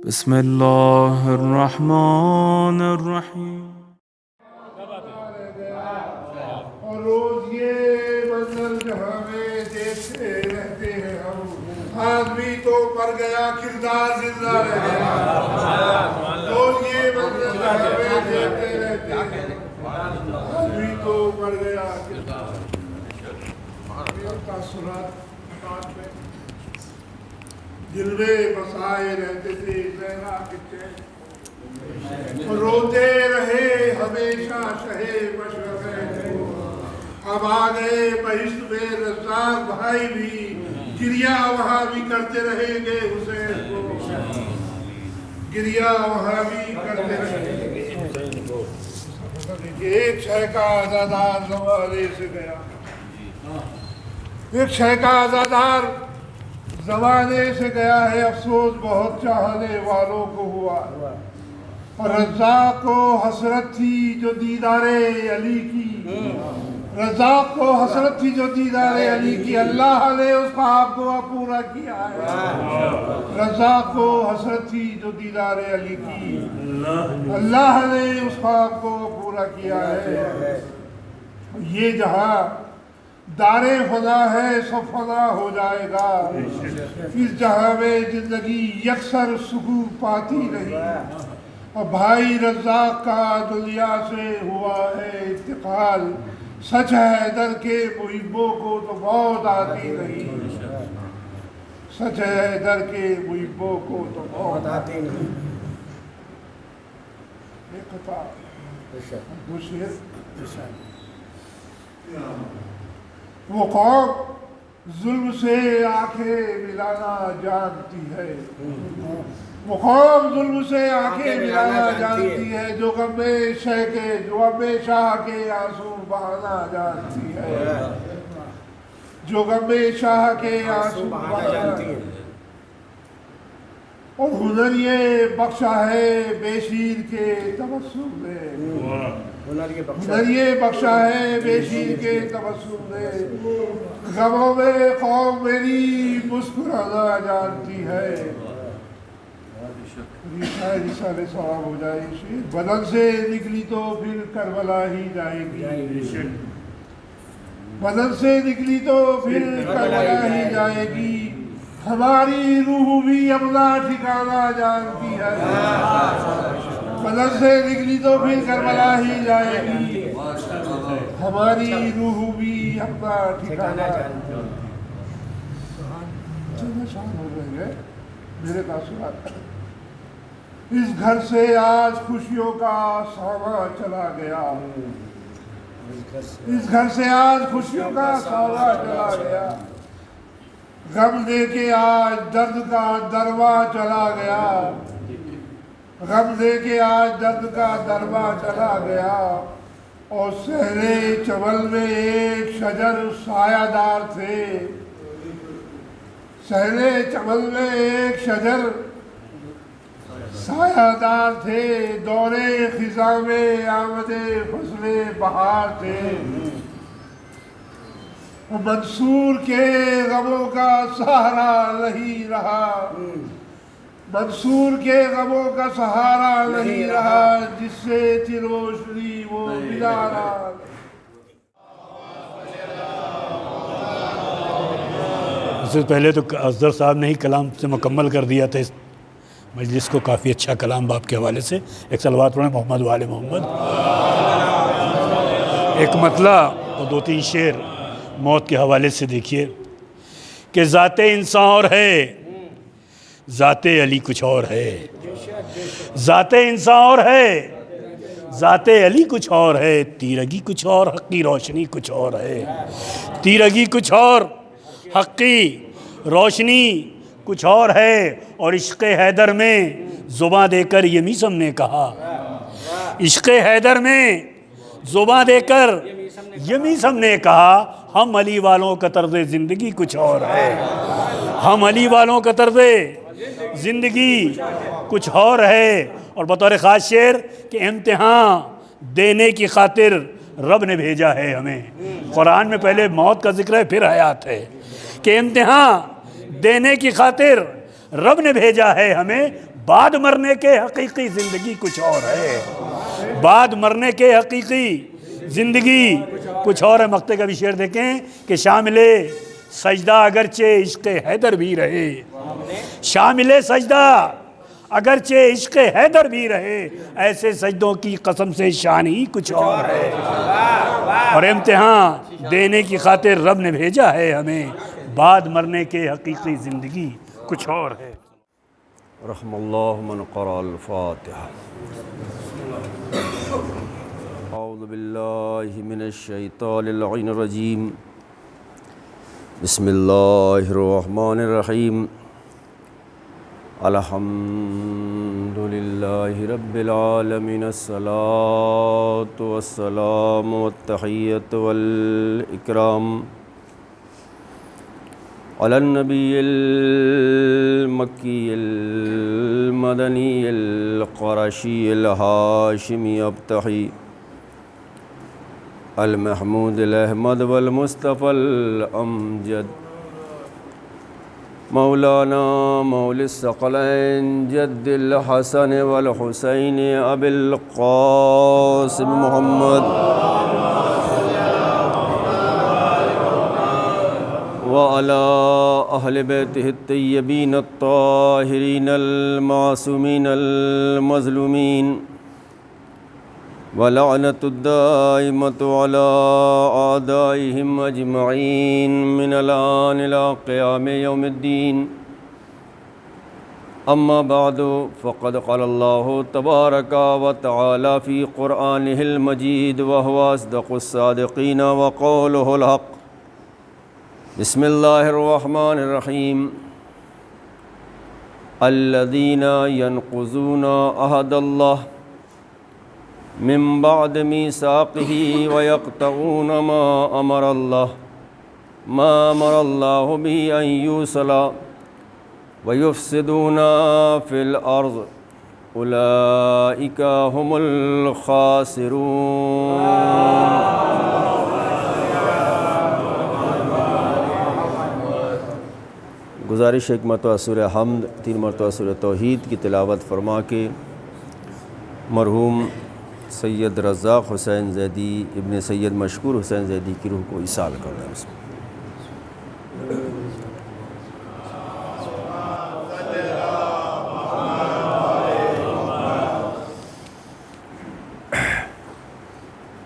بسم اللہ الرحمن الرحیم۔ اور روز یہ منظر جہاں میں دیکھتے رہتے ہیں ہم، آدمی تو مر گیا کردار زندہ رہ گیا۔ روز یہ منظر جہاں میں دیکھتے رہتے ہیں، آدمی تو مر گیا کردار۔ تاثرات میں دل میں بسائے رہتے تھے زہرا کے چین، روتے رہے ہمیشہ شہے مشرق ہے۔ اب آ گئے بہشت میں رزاق بھائی بھی، گریہ وہاں بھی کرتے رہیں گے حسین کو، گریہ وہاں بھی کرتے رہیں گے۔ ایک شے کا آزادار زمانے سے گیا، ایک شے کا آزادار زمانے سے گیا ہے، افسوس بہت چاہنے والوں کو ہوا۔ اور رزاق کو حسرت تھی جو دیدار علی کی، رزاق کو حسرت تھی جو دیدار علی کی، اللہ نے اس خواب کو پورا کیا ہے۔ رزاق کو حسرت تھی جو دیدار علی کی، اللہ نے اس خواب کو پورا کیا ہے۔ یہ جہاں دار فنا ہے سب فنا ہو جائے گا، اس جہاں میں زندگی یکسر سکون پاتی رہی۔ اور بھائی رزاق کا دنیا سے ہوا ہے انتقال، سچ ہے در کے محبوں کو تو موت آتی رہی، سچ ہے در کے محبوں کو تو موت آتی رہی۔ ایک قطع وہ شعر، وہ قوم ظلم سے آنکھیں ملانا جانتی ہے، وہ قوم ظلم سے آنکھیں ملانا جانتی ہے، جو غم شاہ کے آنسو بہانا جانتی ہے، جو غم شاہ کے آنسو بہانا جانتی ہے۔ اور ہنر یہ بخشا ہے بے شیر کے تبسم میں، ہنر یہ بخشا ہے بے شیر کے تبسم میں، غموں میں قوم میری مسکرانا جانتی ہے۔ شاید سارے صاحب ہو جائے، بدن سے نکلی تو پھر کربلا ہی جائے گی، بدن سے نکلی تو پھر کربلا ہی جائے گی، ہماری روح بھی اپنا ٹھکانہ جانتی ہے، بدن سے نکلی تو پھر کربلا ہی جائے گی، ہماری روح بھی اپنا ٹھکانہ جانتی ہے۔ شان ہو رہے ہیں میرے تاثرات۔ اس گھر سے آج خوشیوں کا ساماں چلا گیا، اس گھر سے آج خوشیوں کا ساماں چلا گیا، غم دے کے آج درد کا دروا چلا گیا، غم دے کے آج درد کا دروا چلا گیا۔ اور صحرے چمن میں ایک شجر سایہ دار تھے، صحرے چمن میں ایک شجر سایہ دار تھے، دورے خزاں میں آمد فصل بہار تھے، منصور کے غموں کا سہارا نہیں رہا، منصور کے غموں کا سہارا نہیں رہا، جس سے تھی روشنی وہ مینارہ۔ اس سے پہلے تو اصغر صاحب نے ہی کلام سے مکمل کر دیا تھا اس مجلس کو، کافی اچھا کلام باپ کے حوالے سے۔ ایک صلوات پڑھیں محمد و آل محمد۔ ایک مطلع اور دو تین شعر موت کے حوالے سے دیکھیے کہ ذات انسان اور ہے، ذات علی کچھ اور ہے، ذات انسان اور ہے، ذات علی کچھ اور ہے، تیرگی کچھ اور حقی روشنی کچھ اور ہے، تیرگی کچھ اور حقی روشنی کچھ اور ہے۔ اور عشق حیدر میں زباں دے کر یہ میثم نے کہا، عشق حیدر میں زباں دے کر یہ میثم نے کہا، ہم علی والوں کا طرز زندگی کچھ اور ہے، ہم علی والوں کا طرز زندگی کچھ اور ہے۔ اور بطور خاص شعر کہ امتحان دینے کی خاطر رب نے بھیجا ہے ہمیں، قرآن میں پہلے موت کا ذکر ہے پھر حیات ہے، کہ امتحان دینے کی خاطر رب نے بھیجا ہے ہمیں، بعد مرنے کے حقیقی زندگی کچھ اور ہے، بعد مرنے کے حقیقی زندگی کچھ اور ہے۔ مقطع کا بھی شعر دیکھیں کہ شامل سجدہ اگرچہ عشق حیدر بھی رہے، شامل سجدہ اگرچہ عشق حیدر بھی رہے، ایسے سجدوں کی قسم سے شان ہی کچھ اور ہے، اور امتحان دینے کی خاطر رب نے بھیجا ہے ہمیں، بعد مرنے کے حقیقی زندگی کچھ اور ہے۔ رحم اللہ من قرأ الفاتحہ۔ اعوذ باللہ من الشیطان اللعین الرجیم، بسم اللہ الرحمن الرحیم، الحمد للہ رب العالمین، الصلاۃ والسلام والتحیۃ والاکرام علی النبی المکی المدنی القرشی الہاشمی ابتحی المحمود الاحمد والمصطفی الامجد مولانا مولی الثقلین جد الحسن والحسین ابی القاسم محمد وعلى أهل بيته الطيبين الطاهرين المعصومين المظلومين ولعنة الدائمة على أعدائهم أجمعين من الآن إلى قيام يوم الدين. أما بعد فقد قال الله تبارك وتعالى في قرآنه المجيد وهو أصدق الصادقين وقوله الحق. بسم اللہ الرحمن الرحیم. الذین ينقضون عہد اللہ من بعد میثاقہ ویقطعون ما امر اللہ به ان یوصل ویفسدون فی الارض اولئک هم الخاسرون. گزارش ایک مرتبہ سورہ حمد، 3 مرتبہ سورہ توحید کی تلاوت فرما کے مرحوم سید رزاق حسین زیدی ابن سید مشکور حسین زیدی کی روح کو ایصال کر دیں.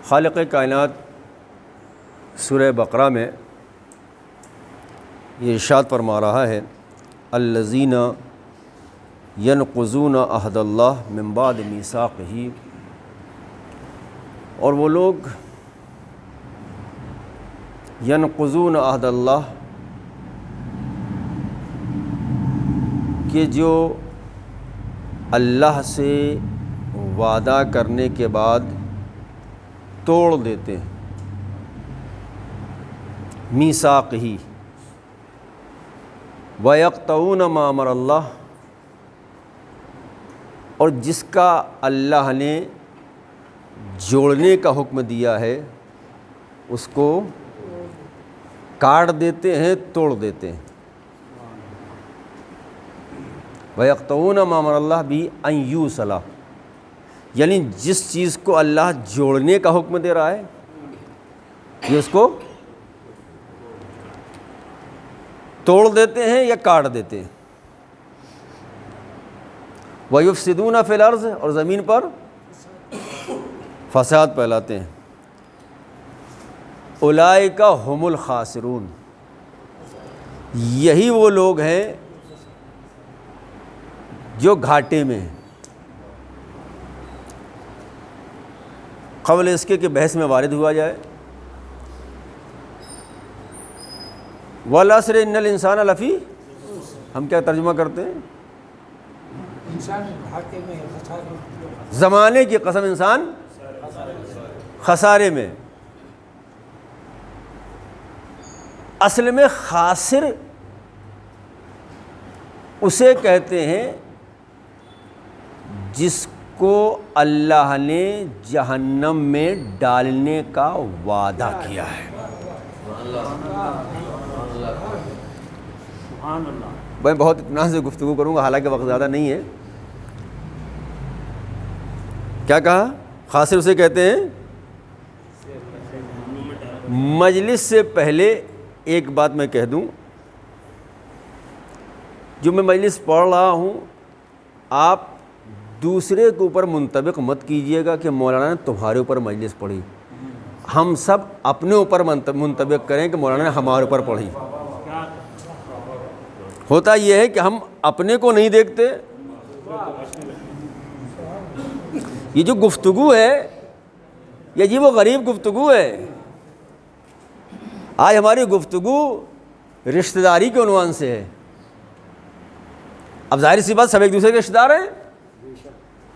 خالق کائنات سورہ بقرہ میں یہ ارشاد فرما رہا ہے، الذین ینقضون عہد اللہ من بعد میثاقہ، اور وہ لوگ ینقضون عہد اللہ کہ جو اللہ سے وعدہ کرنے کے بعد توڑ دیتے ہیں، میثاقہ، وَيَقْطَعُونَ مَا أَمَرَ اللہ، اور جس کا اللہ نے جوڑنے کا حکم دیا ہے اس کو کاٹ دیتے ہیں، توڑ دیتے ہیں. وَيَقْطَعُونَ مَا أَمَرَ اللَّهُ بِهِ أَن يُوصَلَ، یعنی جس چیز کو اللہ جوڑنے کا حکم دے رہا ہے یہ اس کو توڑ دیتے ہیں یا کاٹ دیتے ہیں. وَيُفْسِدُونَ فِي الْأَرْضِ، اور زمین پر فساد پھیلاتے ہیں. اولئک هم الخاسرون، یہی وہ لوگ ہیں جو گھاٹے میں ہیں. قبل اس کے کہ بحث میں وارد ہوا جائے، وَالْعَصْرِ إِنَّ الْإِنسَانَ لَفِي، ہم کیا ترجمہ کرتے ہیں؟ زمانے کی قسم انسان خسارے میں. اصل میں خاسر اسے کہتے ہیں جس کو اللہ نے جہنم میں ڈالنے کا وعدہ کیا ہے. میں بہت اطمینان سے گفتگو کروں گا، حالانکہ وقت زیادہ نہیں ہے. کیا کہا؟ خاسر اسے کہتے ہیں مجلس سے پہلے ایک بات میں کہہ دوں، جو میں مجلس پڑھ رہا ہوں آپ دوسرے کے اوپر منطبق مت کیجئے گا کہ مولانا نے تمہارے اوپر مجلس پڑھی، ہم سب اپنے اوپر منطبق کریں کہ مولانا نے ہمارے اوپر پڑھی۔ ہوتا یہ ہے کہ ہم اپنے کو نہیں دیکھتے، یہ جو گفتگو ہے یہ عجیب و غریب گفتگو ہے۔ آج ہماری گفتگو رشتہ داری کے عنوان سے ہے۔ اب ظاہر سی بات سب ایک دوسرے کے رشتہ دار ہیں،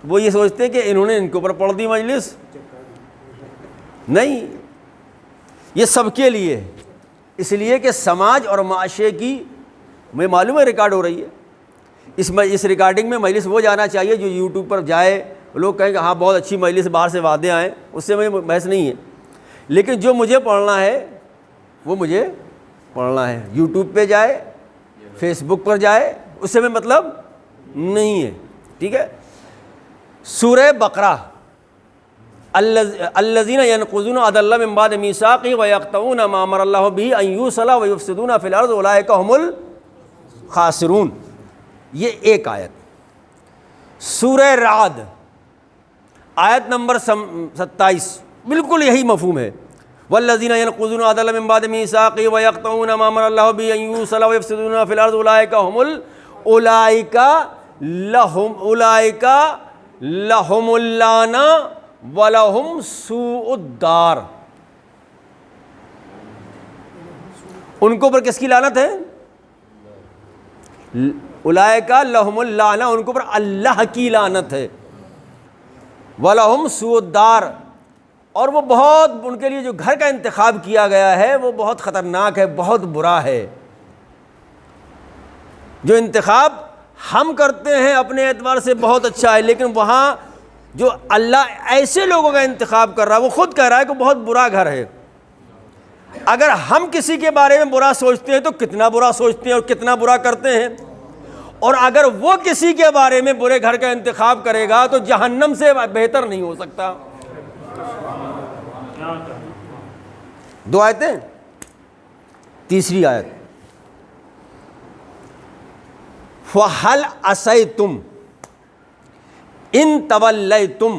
وہ یہ سوچتے ہیں کہ انہوں نے ان کے اوپر پڑھ دی مجلس، نہیں، یہ سب کے لیے ہے، اس لیے کہ سماج اور معاشرے کی میں معلوم ہے ریکارڈ ہو رہی ہے، اس ریکارڈنگ میں مجلس وہ جانا چاہیے جو یوٹیوب پر جائے، لوگ کہیں کہ ہاں بہت اچھی مجلس، باہر سے وعدے آئیں، اس سے مجھے بحث نہیں ہے، لیکن جو مجھے پڑھنا ہے وہ مجھے پڑھنا ہے، یوٹیوب پہ جائے، فیس بک پر جائے، اس سے میں مطلب نہیں ہے، ٹھیک ہے۔ سورہ بقرہ الذین ینقضون عہد اللہ من بعد میثاقہ ویقطعون ما امر اللہ بہ ان یوصل ویفسدون فی الارض اولئک هم الخاسرون، یہ ایک آیت۔ سورہ رعد آیت نمبر 27 بالکل یہی مفہوم ہے، والذین ینقضون عہد اللہ من بعد میثاقہ ویقطعون ما امر اللہ بہ ان یوصل ویفسدون فی الارض اولئک لہم اللعنہ وَلَهُمْ سُوءُ الدَّارِ، ان کے اوپر کس کی لعنت ہے؟ اولئک لہم اللعنہ، ان کے اوپر اللہ کی لعنت ہے، وَلَهُمْ سُوءُ الدَّارِ، اور وہ بہت، ان کے لیے جو گھر کا انتخاب کیا گیا ہے وہ بہت خطرناک ہے، بہت برا ہے۔ جو انتخاب ہم کرتے ہیں اپنے اعتبار سے بہت اچھا ہے، لیکن وہاں جو اللہ ایسے لوگوں کا انتخاب کر رہا ہے وہ خود کہہ رہا ہے کہ بہت برا گھر ہے۔ اگر ہم کسی کے بارے میں برا سوچتے ہیں تو کتنا برا سوچتے ہیں اور کتنا برا کرتے ہیں، اور اگر وہ کسی کے بارے میں برے گھر کا انتخاب کرے گا تو جہنم سے بہتر نہیں ہو سکتا۔ دو آیتیں، تیسری آیت، فَهَلْ عَصَيْتُمْ ان تولیتم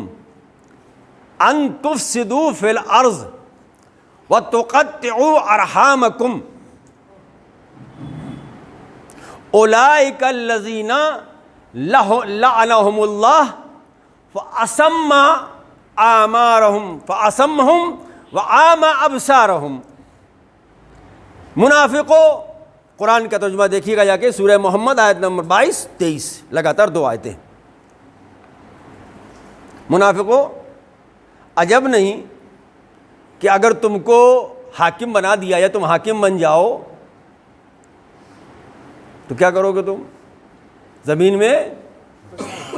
ان تفسدوا فی الارض وتقطعوا ارحامکم اولئک الذین لعنهم اللہ فاصمهم وعامی ابصارهم۔ منافقوں، قرآن کا ترجمہ دیکھیے گا جا کے، سورہ محمد آیت نمبر 22-23، لگاتار دو آیتیں۔ منافقوں، عجب نہیں کہ اگر تم کو حاکم بنا دیا یا تم حاکم بن جاؤ تو کیا کرو گے؟ تم زمین میں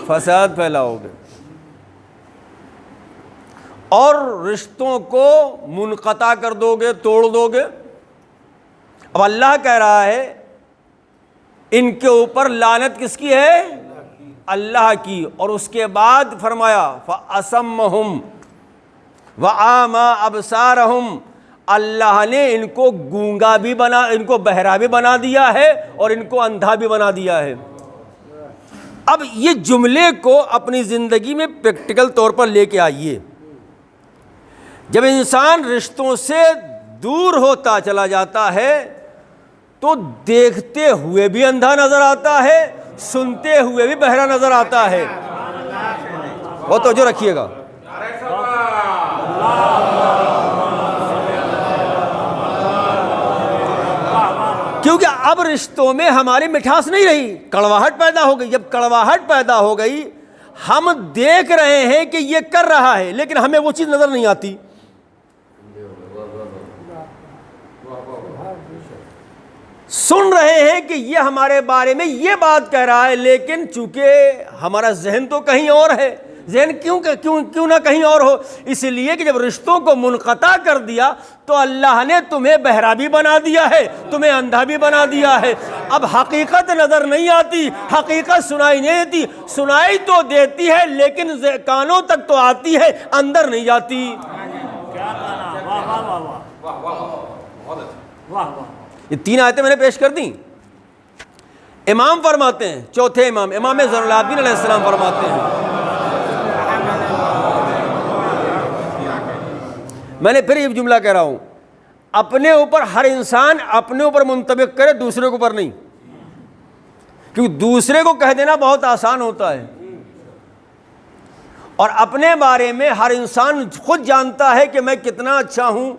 فساد پھیلاؤ گے اور رشتوں کو منقطع کر دو گے، توڑ دو گے۔ اب اللہ کہہ رہا ہے ان کے اوپر لعنت کس کی ہے؟ اللہ کی، اور اس کے بعد فرمایا فَأَصَمَّهُمْ وَأَعْمَىٰ أَبْصَارَهُمْ، اللہ نے ان کو گونگا بھی بنا، ان کو بہرا بھی بنا دیا ہے اور ان کو اندھا بھی بنا دیا ہے۔ اب یہ جملے کو اپنی زندگی میں پریکٹیکل طور پر لے کے آئیے۔ جب انسان رشتوں سے دور ہوتا چلا جاتا ہے تو دیکھتے ہوئے بھی اندھا نظر آتا ہے، سنتے ہوئے بھی بہرا نظر آتا ہے۔ بہت توجہ رکھیے گا۔ کیونکہ اب رشتوں میں ہماری مٹھاس نہیں رہی، کڑواہٹ پیدا ہو گئی۔ جب کڑواہٹ پیدا ہو گئی، ہم دیکھ رہے ہیں کہ یہ کر رہا ہے لیکن ہمیں وہ چیز نظر نہیں آتی۔ سن رہے ہیں کہ یہ ہمارے بارے میں یہ بات کہہ رہا ہے، لیکن چونکہ ہمارا ذہن تو کہیں اور ہے، ذہن کیوں نہ کہیں اور ہو؟ اس لیے کہ جب رشتوں کو منقطع کر دیا تو اللہ نے تمہیں بہرا بھی بنا دیا ہے، تمہیں اندھا بھی بنا دیا ہے۔ اب حقیقت نظر نہیں آتی، حقیقت سنائی نہیں دیتی، سنائی تو دیتی ہے لیکن کانوں تک تو آتی ہے، اندر نہیں جاتی۔ یہ 3 آیتیں میں نے پیش کر دیں۔ امام فرماتے ہیں، چوتھے امام زین العابدین علیہ السلام فرماتے ہیں، میں نے پھر یہ جملہ کہہ رہا ہوں، اپنے اوپر ہر انسان اپنے اوپر منطبق کرے، دوسرے کے اوپر نہیں، کیونکہ دوسرے کو کہہ دینا بہت آسان ہوتا ہے، اور اپنے بارے میں ہر انسان خود جانتا ہے کہ میں کتنا اچھا ہوں،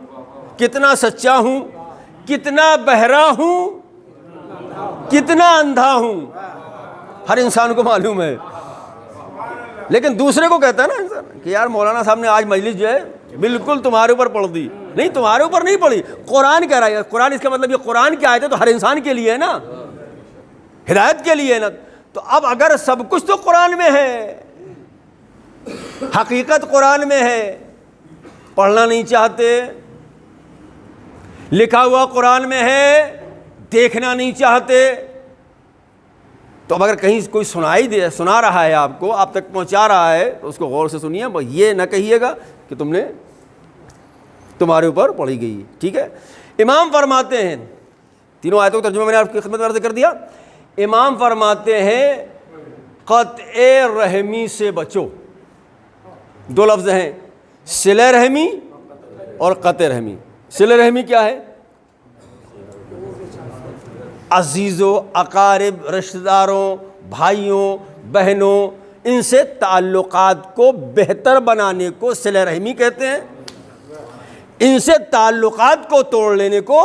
کتنا سچا ہوں، کتنا بہرا ہوں، کتنا اندھا ہوں، ہر انسان کو معلوم ہے۔ لیکن دوسرے کو کہتا ہے نا انسان کہ یار مولانا صاحب نے آج مجلس جو ہے بالکل تمہارے اوپر پڑھ دی، نہیں تمہارے اوپر نہیں پڑھی، قرآن کہہ رہا ہے۔ قرآن اس کا مطلب یہ قرآن کی آیت ہے تو ہر انسان کے لیے ہے نا، ہدایت کے لیے ہے نا۔ تو اب اگر سب کچھ تو قرآن میں ہے، حقیقت قرآن میں ہے، پڑھنا نہیں چاہتے، لکھا ہوا قرآن میں ہے، دیکھنا نہیں چاہتے، تو اب اگر کہیں کوئی سنا رہا ہے، آپ کو آپ تک پہنچا رہا ہے تو اس کو غور سے سنیے، یہ نہ کہیے گا کہ تمہارے اوپر پڑھی گئی، ٹھیک ہے۔ امام فرماتے ہیں، تینوں آیتوں کا ترجمہ میں نے آپ کی خدمت میں عرض کر دیا۔ امام فرماتے ہیں قطع رحمی سے بچو، 2 لفظ ہیں، صلہ رحمی اور قطع رحمی۔ صلہ رحمی کیا ہے؟ عزیزوں، اقارب، رشتہ داروں، بھائیوں، بہنوں، ان سے تعلقات کو بہتر بنانے کو صلہ رحمی کہتے ہیں، ان سے تعلقات کو توڑ لینے کو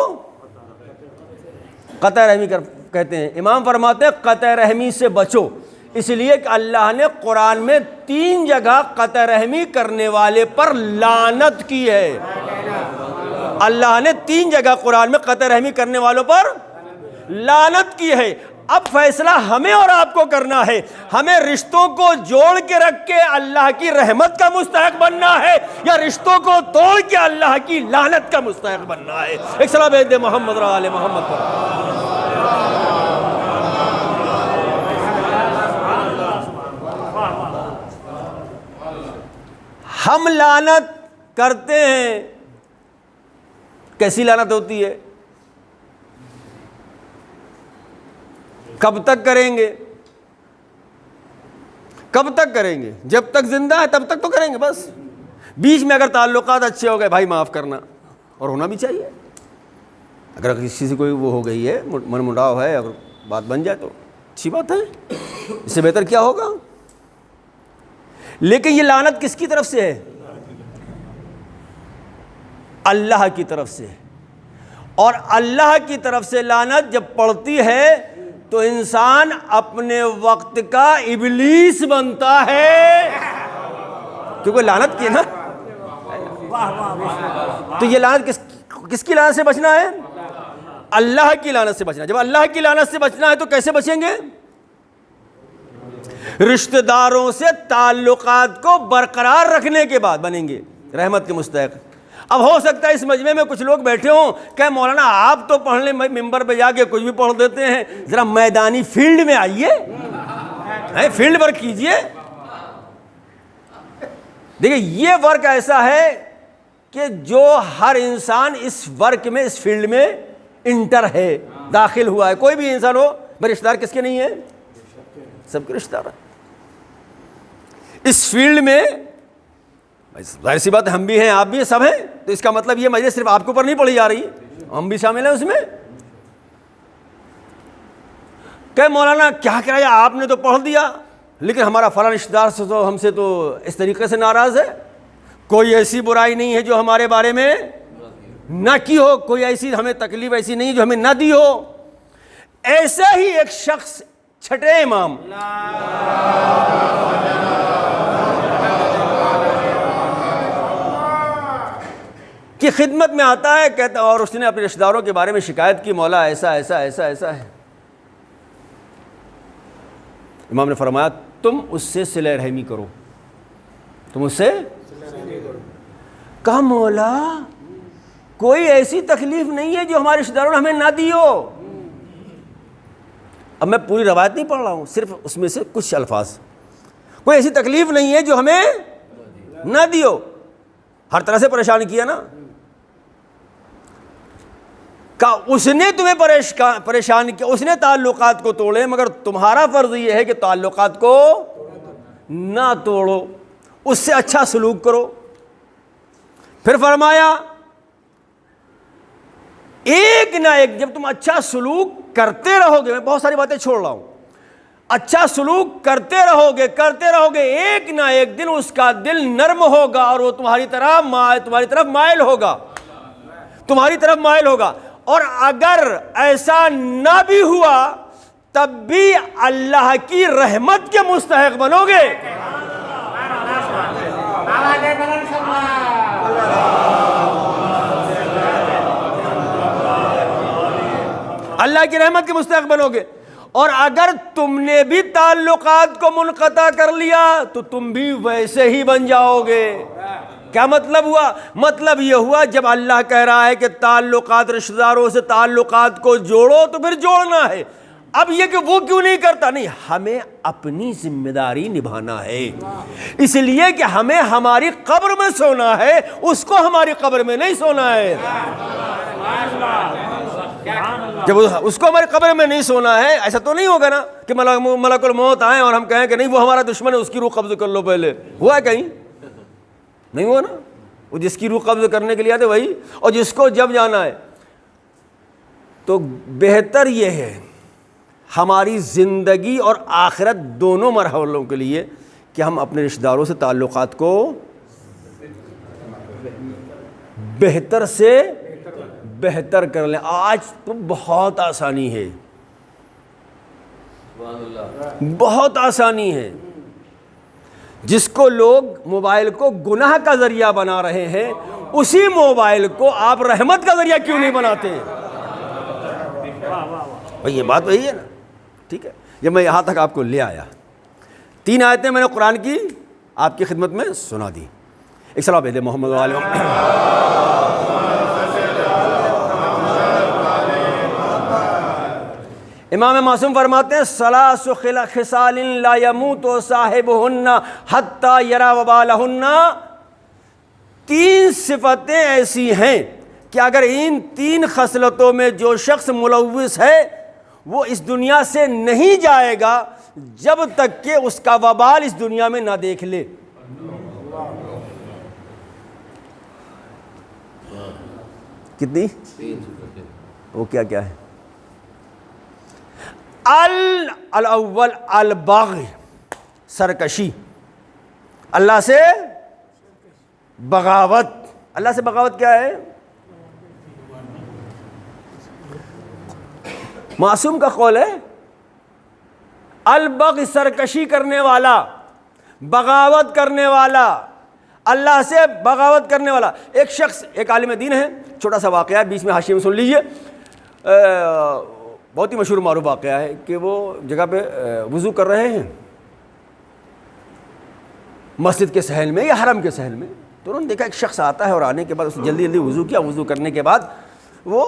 قطع رحمی کہتے ہیں۔ امام فرماتے ہیں قطع رحمی سے بچو، اس لیے کہ اللہ نے قرآن میں 3 جگہ قطع رحمی کرنے والے پر لعنت کی ہے۔ اللہ نے 3 جگہ قرآن میں قطع رحمی کرنے والوں پر لعنت کی ہے۔ اب فیصلہ ہمیں اور آپ کو کرنا ہے، ہمیں رشتوں کو جوڑ کے رکھ کے اللہ کی رحمت کا مستحق بننا ہے یا رشتوں کو توڑ کے اللہ کی لعنت کا مستحق بننا ہے۔ ایک صلاۃ بھیج دے محمد اور آل محمد پر۔ ہم لعنت کرتے ہیں، کیسی لعنت ہوتی ہے؟ کب تک کریں گے؟ کب تک کریں گے؟ جب تک زندہ ہے تب تک تو کریں گے بس۔ بیچ میں اگر تعلقات اچھے ہو گئے، بھائی معاف کرنا، اور ہونا بھی چاہیے۔ اگر کسی سے کوئی وہ ہو گئی ہے، من مٹاؤ ہے، اگر بات بن جائے تو اچھی بات ہے، اس سے بہتر کیا ہوگا؟ لیکن یہ لعنت کس کی طرف سے ہے؟ اللہ کی طرف سے۔ اور اللہ کی طرف سے لعنت جب پڑتی ہے تو انسان اپنے وقت کا ابلیس بنتا ہے، کیونکہ لعنت کی نا۔ تو یہ لعنت کس کی لعنت سے بچنا ہے؟ اللہ کی لعنت سے بچنا۔ جب اللہ کی لعنت سے بچنا ہے تو کیسے بچیں گے؟ رشتہ داروں سے تعلقات کو برقرار رکھنے کے بعد بنیں گے رحمت کے مستحق۔ اب ہو سکتا ہے اس مجمع میں کچھ لوگ بیٹھے ہوں کہ مولانا آپ تو پڑھ لیں، ممبر پہ جا کے کچھ بھی پڑھ دیتے ہیں، ذرا میدانی فیلڈ میں آئیے، فیلڈ ورک کیجئے۔ دیکھیں یہ ورک ایسا ہے کہ جو ہر انسان اس ورک میں، اس فیلڈ میں انٹر ہے، داخل ہوا ہے۔ کوئی بھی انسان ہو، رشتہ دار کس کے نہیں ہے؟ سب کے رشتہ دار۔ اس فیلڈ میں ظاہر سی بات ہے، ہم بھی ہیں، آپ بھی ہیں، سب ہیں، تو اس کا مطلب یہ مجلس صرف آپ کے اوپر نہیں پڑھی جا رہی، ہم بھی شامل ہیں اس میں۔ کہ مولانا کیا کہہ رہا ہے، آپ نے تو پڑھ دیا لیکن ہمارا فلاں رشتہ دار سے تو ہم سے تو اس طریقے سے ناراض ہے، کوئی ایسی برائی نہیں ہے جو ہمارے بارے میں نہ کی ہو، کوئی ایسی ہمیں تکلیف ایسی نہیں جو ہمیں نہ دی ہو۔ ایسا ہی ایک شخص چھٹے امام کی خدمت میں آتا ہے، کہتا اور اس نے اپنے رشتہ داروں کے بارے میں شکایت کی، مولا ایسا ایسا ایسا ایسا ہے۔ امام نے فرمایا تم اس سے صلہ رحمی کرو، تم اس سے کہا مولا کوئی ایسی تکلیف نہیں ہے جو ہمارے رشتہ داروں نے ہمیں نہ دی ہو. اب میں پوری روایت نہیں پڑھ رہا ہوں, صرف اس میں سے کچھ الفاظ. کوئی ایسی تکلیف نہیں ہے جو ہمیں نہ دی ہو. ہر طرح سے پریشان کیا نا. کہا اس نے تمہیں پریشان کیا, اس نے تعلقات کو توڑے, مگر تمہارا فرض یہ ہے کہ تعلقات کو نہ توڑو, اس سے اچھا سلوک کرو. پھر فرمایا ایک نہ ایک جب تم اچھا سلوک کرتے رہو گے, میں بہت ساری باتیں چھوڑ رہا ہوں, اچھا سلوک کرتے رہو گے, ایک نہ ایک دن اس کا دل نرم ہوگا اور وہ تمہاری طرف مائل ہوگا. اور اگر ایسا نہ بھی ہوا تب بھی اللہ کی رحمت کے مستحق بنو گے. اللہ کی رحمت کے مستحق بنو گے. اور اگر تم نے بھی تعلقات کو منقطع کر لیا تو تم بھی ویسے ہی بن جاؤ گے. کیا مطلب ہوا؟ مطلب یہ ہوا جب اللہ کہہ رہا ہے کہ تعلقات رشتہ داروں سے تعلقات کو جوڑو تو پھر جوڑنا ہے. اب یہ کہ وہ کیوں نہیں کرتا, نہیں, ہمیں اپنی ذمہ داری نبھانا ہے. اس لیے کہ ہمیں ہماری قبر میں سونا ہے, اس کو ہماری قبر میں نہیں سونا ہے. جب اس کو ہماری قبر میں نہیں سونا ہے, ایسا تو نہیں ہوگا نا کہ ملک الموت آئے اور ہم کہیں کہ نہیں وہ ہمارا دشمن ہے, اس کی روح قبض کر لو. پہلے ہوا ہے کہیں؟ نہیں ہوا نا. وہ جس کی روح قبض کرنے کے لیے آتے وہی, اور جس کو جب جانا ہے. تو بہتر یہ ہے ہماری زندگی اور آخرت دونوں مرحلوں کے لیے کہ ہم اپنے رشتہ داروں سے تعلقات کو بہتر سے بہتر کر لیں. آج تو بہت آسانی ہے, بہت آسانی ہے. جس کو لوگ موبائل کو گناہ کا ذریعہ بنا رہے ہیں, اسی موبائل کو آپ رحمت کا ذریعہ کیوں نہیں بناتے؟ یہ بات وہی ہے نا. ٹھیک ہے, جب میں یہاں تک آپ کو لے آیا, 3 آیتیں میں نے قرآن کی آپ کی خدمت میں سنا دی. ایک صلاۃ بھیج دے محمد علیہ. امام معصوم فرماتے ہیں ثلاث خصال لا يموت صاحبهن حتى يرى وبالهن. 3 صفتیں ایسی ہیں کہ اگر ان 3 خصلتوں میں جو شخص ملوث ہے وہ اس دنیا سے نہیں جائے گا جب تک کہ اس کا وبال اس دنیا میں نہ دیکھ لے. کتنی؟ وہ کیا کیا ہے؟ الاول البغی, سرکشی, اللہ سے بغاوت. اللہ سے بغاوت کیا ہے؟ معصوم کا قول ہے البغی, سرکشی کرنے والا, بغاوت کرنے والا, اللہ سے بغاوت کرنے والا. ایک شخص, ایک عالم دین ہے, چھوٹا سا واقعہ ہے, بیچ میں حاشیے میں سن لیجئے. بہت ہی مشہور معروف واقعہ ہے کہ وہ جگہ پہ وضو کر رہے ہیں مسجد کے صحن میں یا حرم کے صحن میں. تو انہوں نے دیکھا ایک شخص آتا ہے اور آنے کے بعد اس نے جلدی جلدی وضو کیا. وضو کرنے کے بعد وہ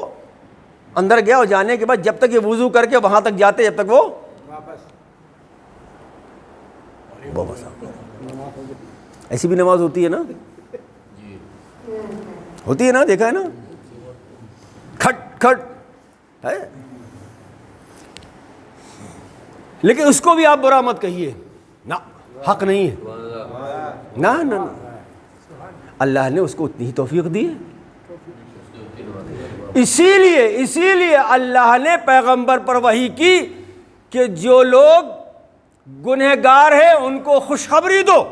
اندر گیا اور جانے کے بعد جب تک یہ وضو کر کے وہاں تک جاتے جب تک وہ ایسی بھی نماز ہوتی ہے نا, ہوتی ہے نا, دیکھا ہے نا, کھٹ کھٹ ہے. لیکن اس کو بھی آپ برا مت کہیے, نہ, حق نہیں ہے, نہ نہ. اللہ نے اس کو اتنی ہی توفیق دی ہے. اسی لیے اللہ نے پیغمبر پر وحی کی کہ جو لوگ گنہگار ہیں ان کو خوشخبری دو,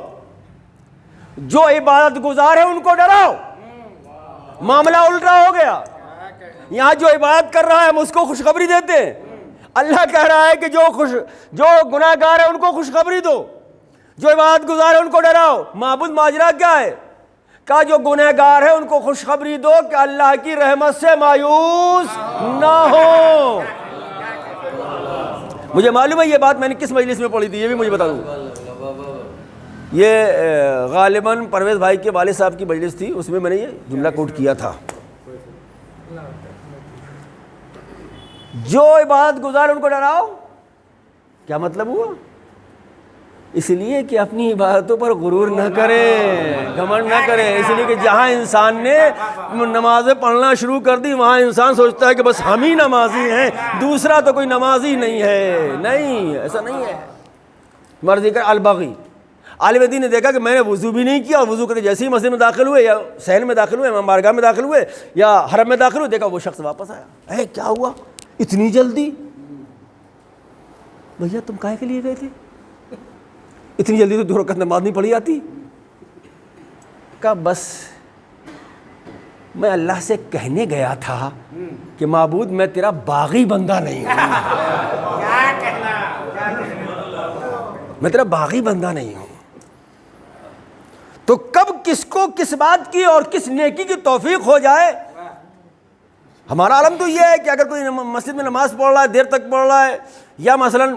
جو عبادت گزار ہیں ان کو ڈراؤ. معاملہ الٹا ہو گیا. یہاں جو عبادت کر رہا ہے ہم اس کو خوشخبری دیتے ہیں. اللہ کہہ رہا ہے کہ جو گناہگار ہیں ان کو خوشخبری دو, جو عبادت گزار ہیں ان کو ڈراؤ. معبود ماجرا کیا ہے؟ کہا جو گنہگار ہیں ان کو خوشخبری دو کہ اللہ کی رحمت سے مایوس نہ ہو. مجھے معلوم ہے یہ بات میں نے کس مجلس میں پڑھی تھی, یہ بھی مجھے بتا دوں. یہ غالباً پرویز بھائی کے والد صاحب کی مجلس تھی، اس میں میں نے یہ جملہ کوٹ کیا تھا، جو عبادت گزار ان کو ڈراؤ. کیا مطلب ہوا؟ اس لیے کہ اپنی عبادتوں پر غرور نہ کریں، گھمنڈ نہ کریں. اس لیے کہ جہاں انسان نے نمازیں پڑھنا شروع کر دی وہاں انسان سوچتا ہے کہ بس ہم ہی نمازی ہیں، دوسرا تو کوئی نمازی نہیں ہے. نہیں، ایسا نہیں ہے. مرضی کر البغی. عالم دین نے دیکھا کہ میں نے وضو بھی نہیں کیا، اور وضو کر کے جیسے ہی مسجد میں داخل ہوئے یا صحن میں داخل ہوئے، امام بارگاہ میں داخل ہوئے یا حرم میں داخل ہوئے، دیکھا وہ شخص واپس آیا. کیا ہوا اتنی جلدی؟ بھیا تم کاہے کے لیے گئے تھے اتنی جلدی؟ تو 2 رکعت نماز نہیں پڑھی آتی. کہا بس میں اللہ سے کہنے گیا تھا کہ معبود میں تیرا باغی بندہ نہیں ہوں، میں تیرا باغی بندہ نہیں ہوں. تو کب کس کو کس بات کی اور کس نیکی کی توفیق ہو جائے. ہمارا عالم تو یہ ہے کہ اگر کوئی مسجد میں نماز پڑھ رہا ہے، دیر تک پڑھ رہا ہے، یا مثلاً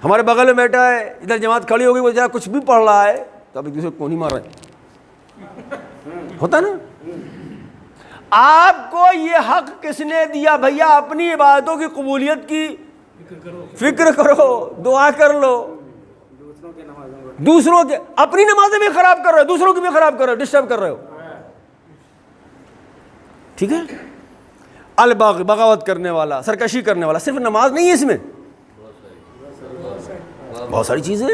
ہمارے بغل میں بیٹھا ہے، ادھر جماعت کھڑی ہو گئی، وہ ذرا کچھ بھی پڑھ رہا ہے، تو اب ایک دوسرے کو کون ہی مار رہے ہیں. ہوتا نا. آپ کو یہ حق کس نے دیا؟ بھیا اپنی عبادتوں کی قبولیت کی فکر کرو، دعا کر لو. دوسروں کے اپنی نمازیں بھی خراب کر رہے ہو، دوسروں کی بھی خراب کر رہے ہو، ڈسٹرب کر رہے ہو. ٹھیک ہے. الباغی، بغاوت کرنے والا، سرکشی کرنے والا. صرف نماز نہیں ہے اس میں، بہت ساری چیزیں.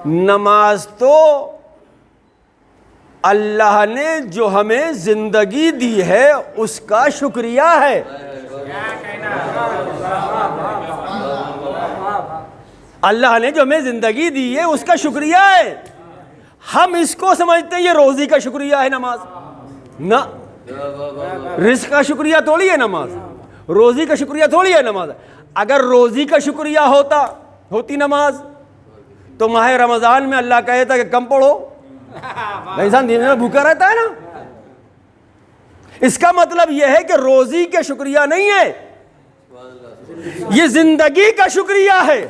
نماز تو اللہ نے جو ہمیں زندگی دی ہے اس کا شکریہ ہے. اللہ نے جو ہمیں زندگی دی ہے اس کا شکریہ ہے. ہم اس کو سمجھتے ہیں یہ روزی کا شکریہ ہے نماز. نہ، رزق کا شکریہ تھوڑی ہے نماز، روزی کا شکریہ تھوڑی ہے نماز. اگر روزی کا شکریہ ہوتی نماز تو ماہ رمضان میں اللہ کہتا کہ کم پڑھو. انسان دن میں بھوکا رہتا ہے نا. اس کا مطلب یہ ہے کہ روزی کے شکریہ نہیں ہے، یہ زندگی کا شکریہ ہے.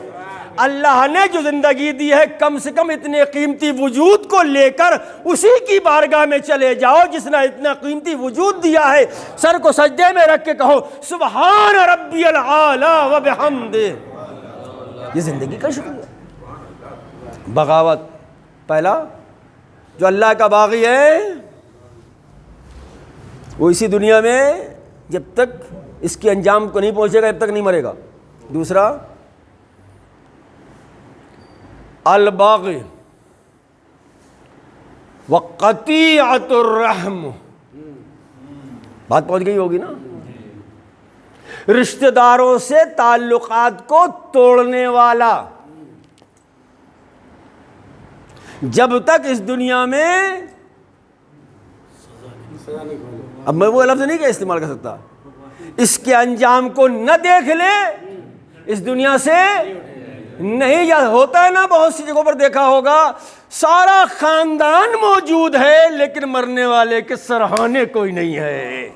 اللہ نے جو زندگی دی ہے کم سے کم اتنے قیمتی وجود کو لے کر اسی کی بارگاہ میں چلے جاؤ جس نے اتنا قیمتی وجود دیا ہے. سر کو سجدے میں رکھ کے کہو سبحان ربی العالی و بحمدہ. یہ زندگی کا شکریہ. بغاوت پہلا، جو اللہ کا باغی ہے وہ اسی دنیا میں جب تک اس کے انجام کو نہیں پہنچے گا جب تک نہیں مرے گا. دوسرا الباغی وقطیعۃ الرحم. بات پہنچ گئی ہوگی نا. رشتہ داروں سے تعلقات کو توڑنے والا. جب تک اس دنیا میں، اب میں وہ لفظ نہیں کہ استعمال کر سکتا، اس کے انجام کو نہ دیکھ لے اس دنیا سے نہیں جا. ہوتا ہے نا بہت سی جگہوں پر دیکھا ہوگا سارا خاندان موجود ہے لیکن مرنے والے کے سرہانے کوئی نہیں ہے.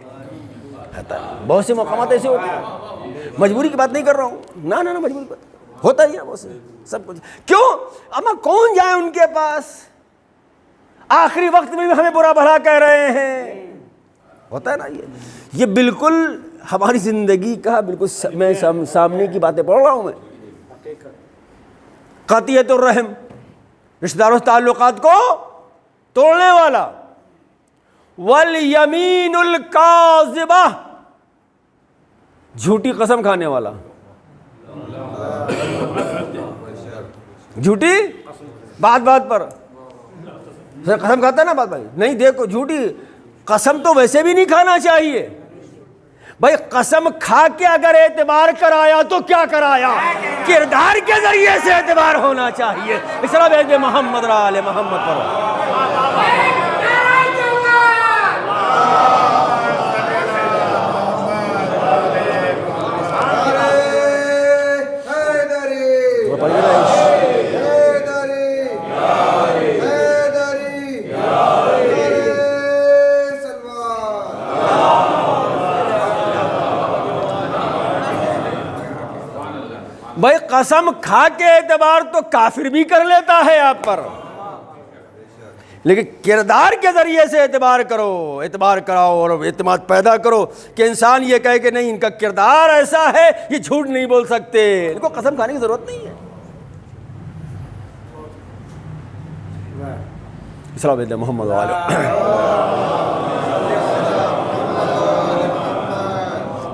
بہت سے مقامات ایسے ہوتے ہیں. مجبوری کی بات نہیں کر رہا ہوں، نہ مجبوری کی بات ہوتا ہی ہے بہت سے. سب کچھ کیوں؟ اما کون جائے ان کے پاس؟ آخری وقت میں بھی ہمیں برا بھلا کہہ رہے ہیں. ہوتا ہے نا. یہ بالکل ہماری زندگی کا بالکل میں سامنے کی باتیں پڑھ رہا ہوں. میں قطیعۃ الرحم، رشتہ داروں سے تعلقات کو توڑنے والا. والیمین الکاذبہ، جھوٹی قسم کھانے والا. جھوٹی بات پر قسم کھاتا ہے نا. بات بھائی نہیں، دیکھو جھوٹی قسم تو ویسے بھی نہیں کھانا چاہیے بھائی. قسم کھا کے اگر اعتبار کرایا تو کیا کرایا؟ کردار کے ذریعے سے اعتبار ہونا چاہیے. اس طرح بھیج دے محمد را آل محمد پر. بھائی قسم کھا کے اعتبار تو کافر بھی کر لیتا ہے آپ پر، لیکن کردار کے ذریعے سے اعتبار کرو، اعتبار کراؤ اور اعتماد پیدا کرو کہ انسان یہ کہے کہ نہیں ان کا کردار ایسا ہے، یہ جھوٹ نہیں بول سکتے، ان کو قسم کھانے کی ضرورت نہیں ہے۔ اسلام محمد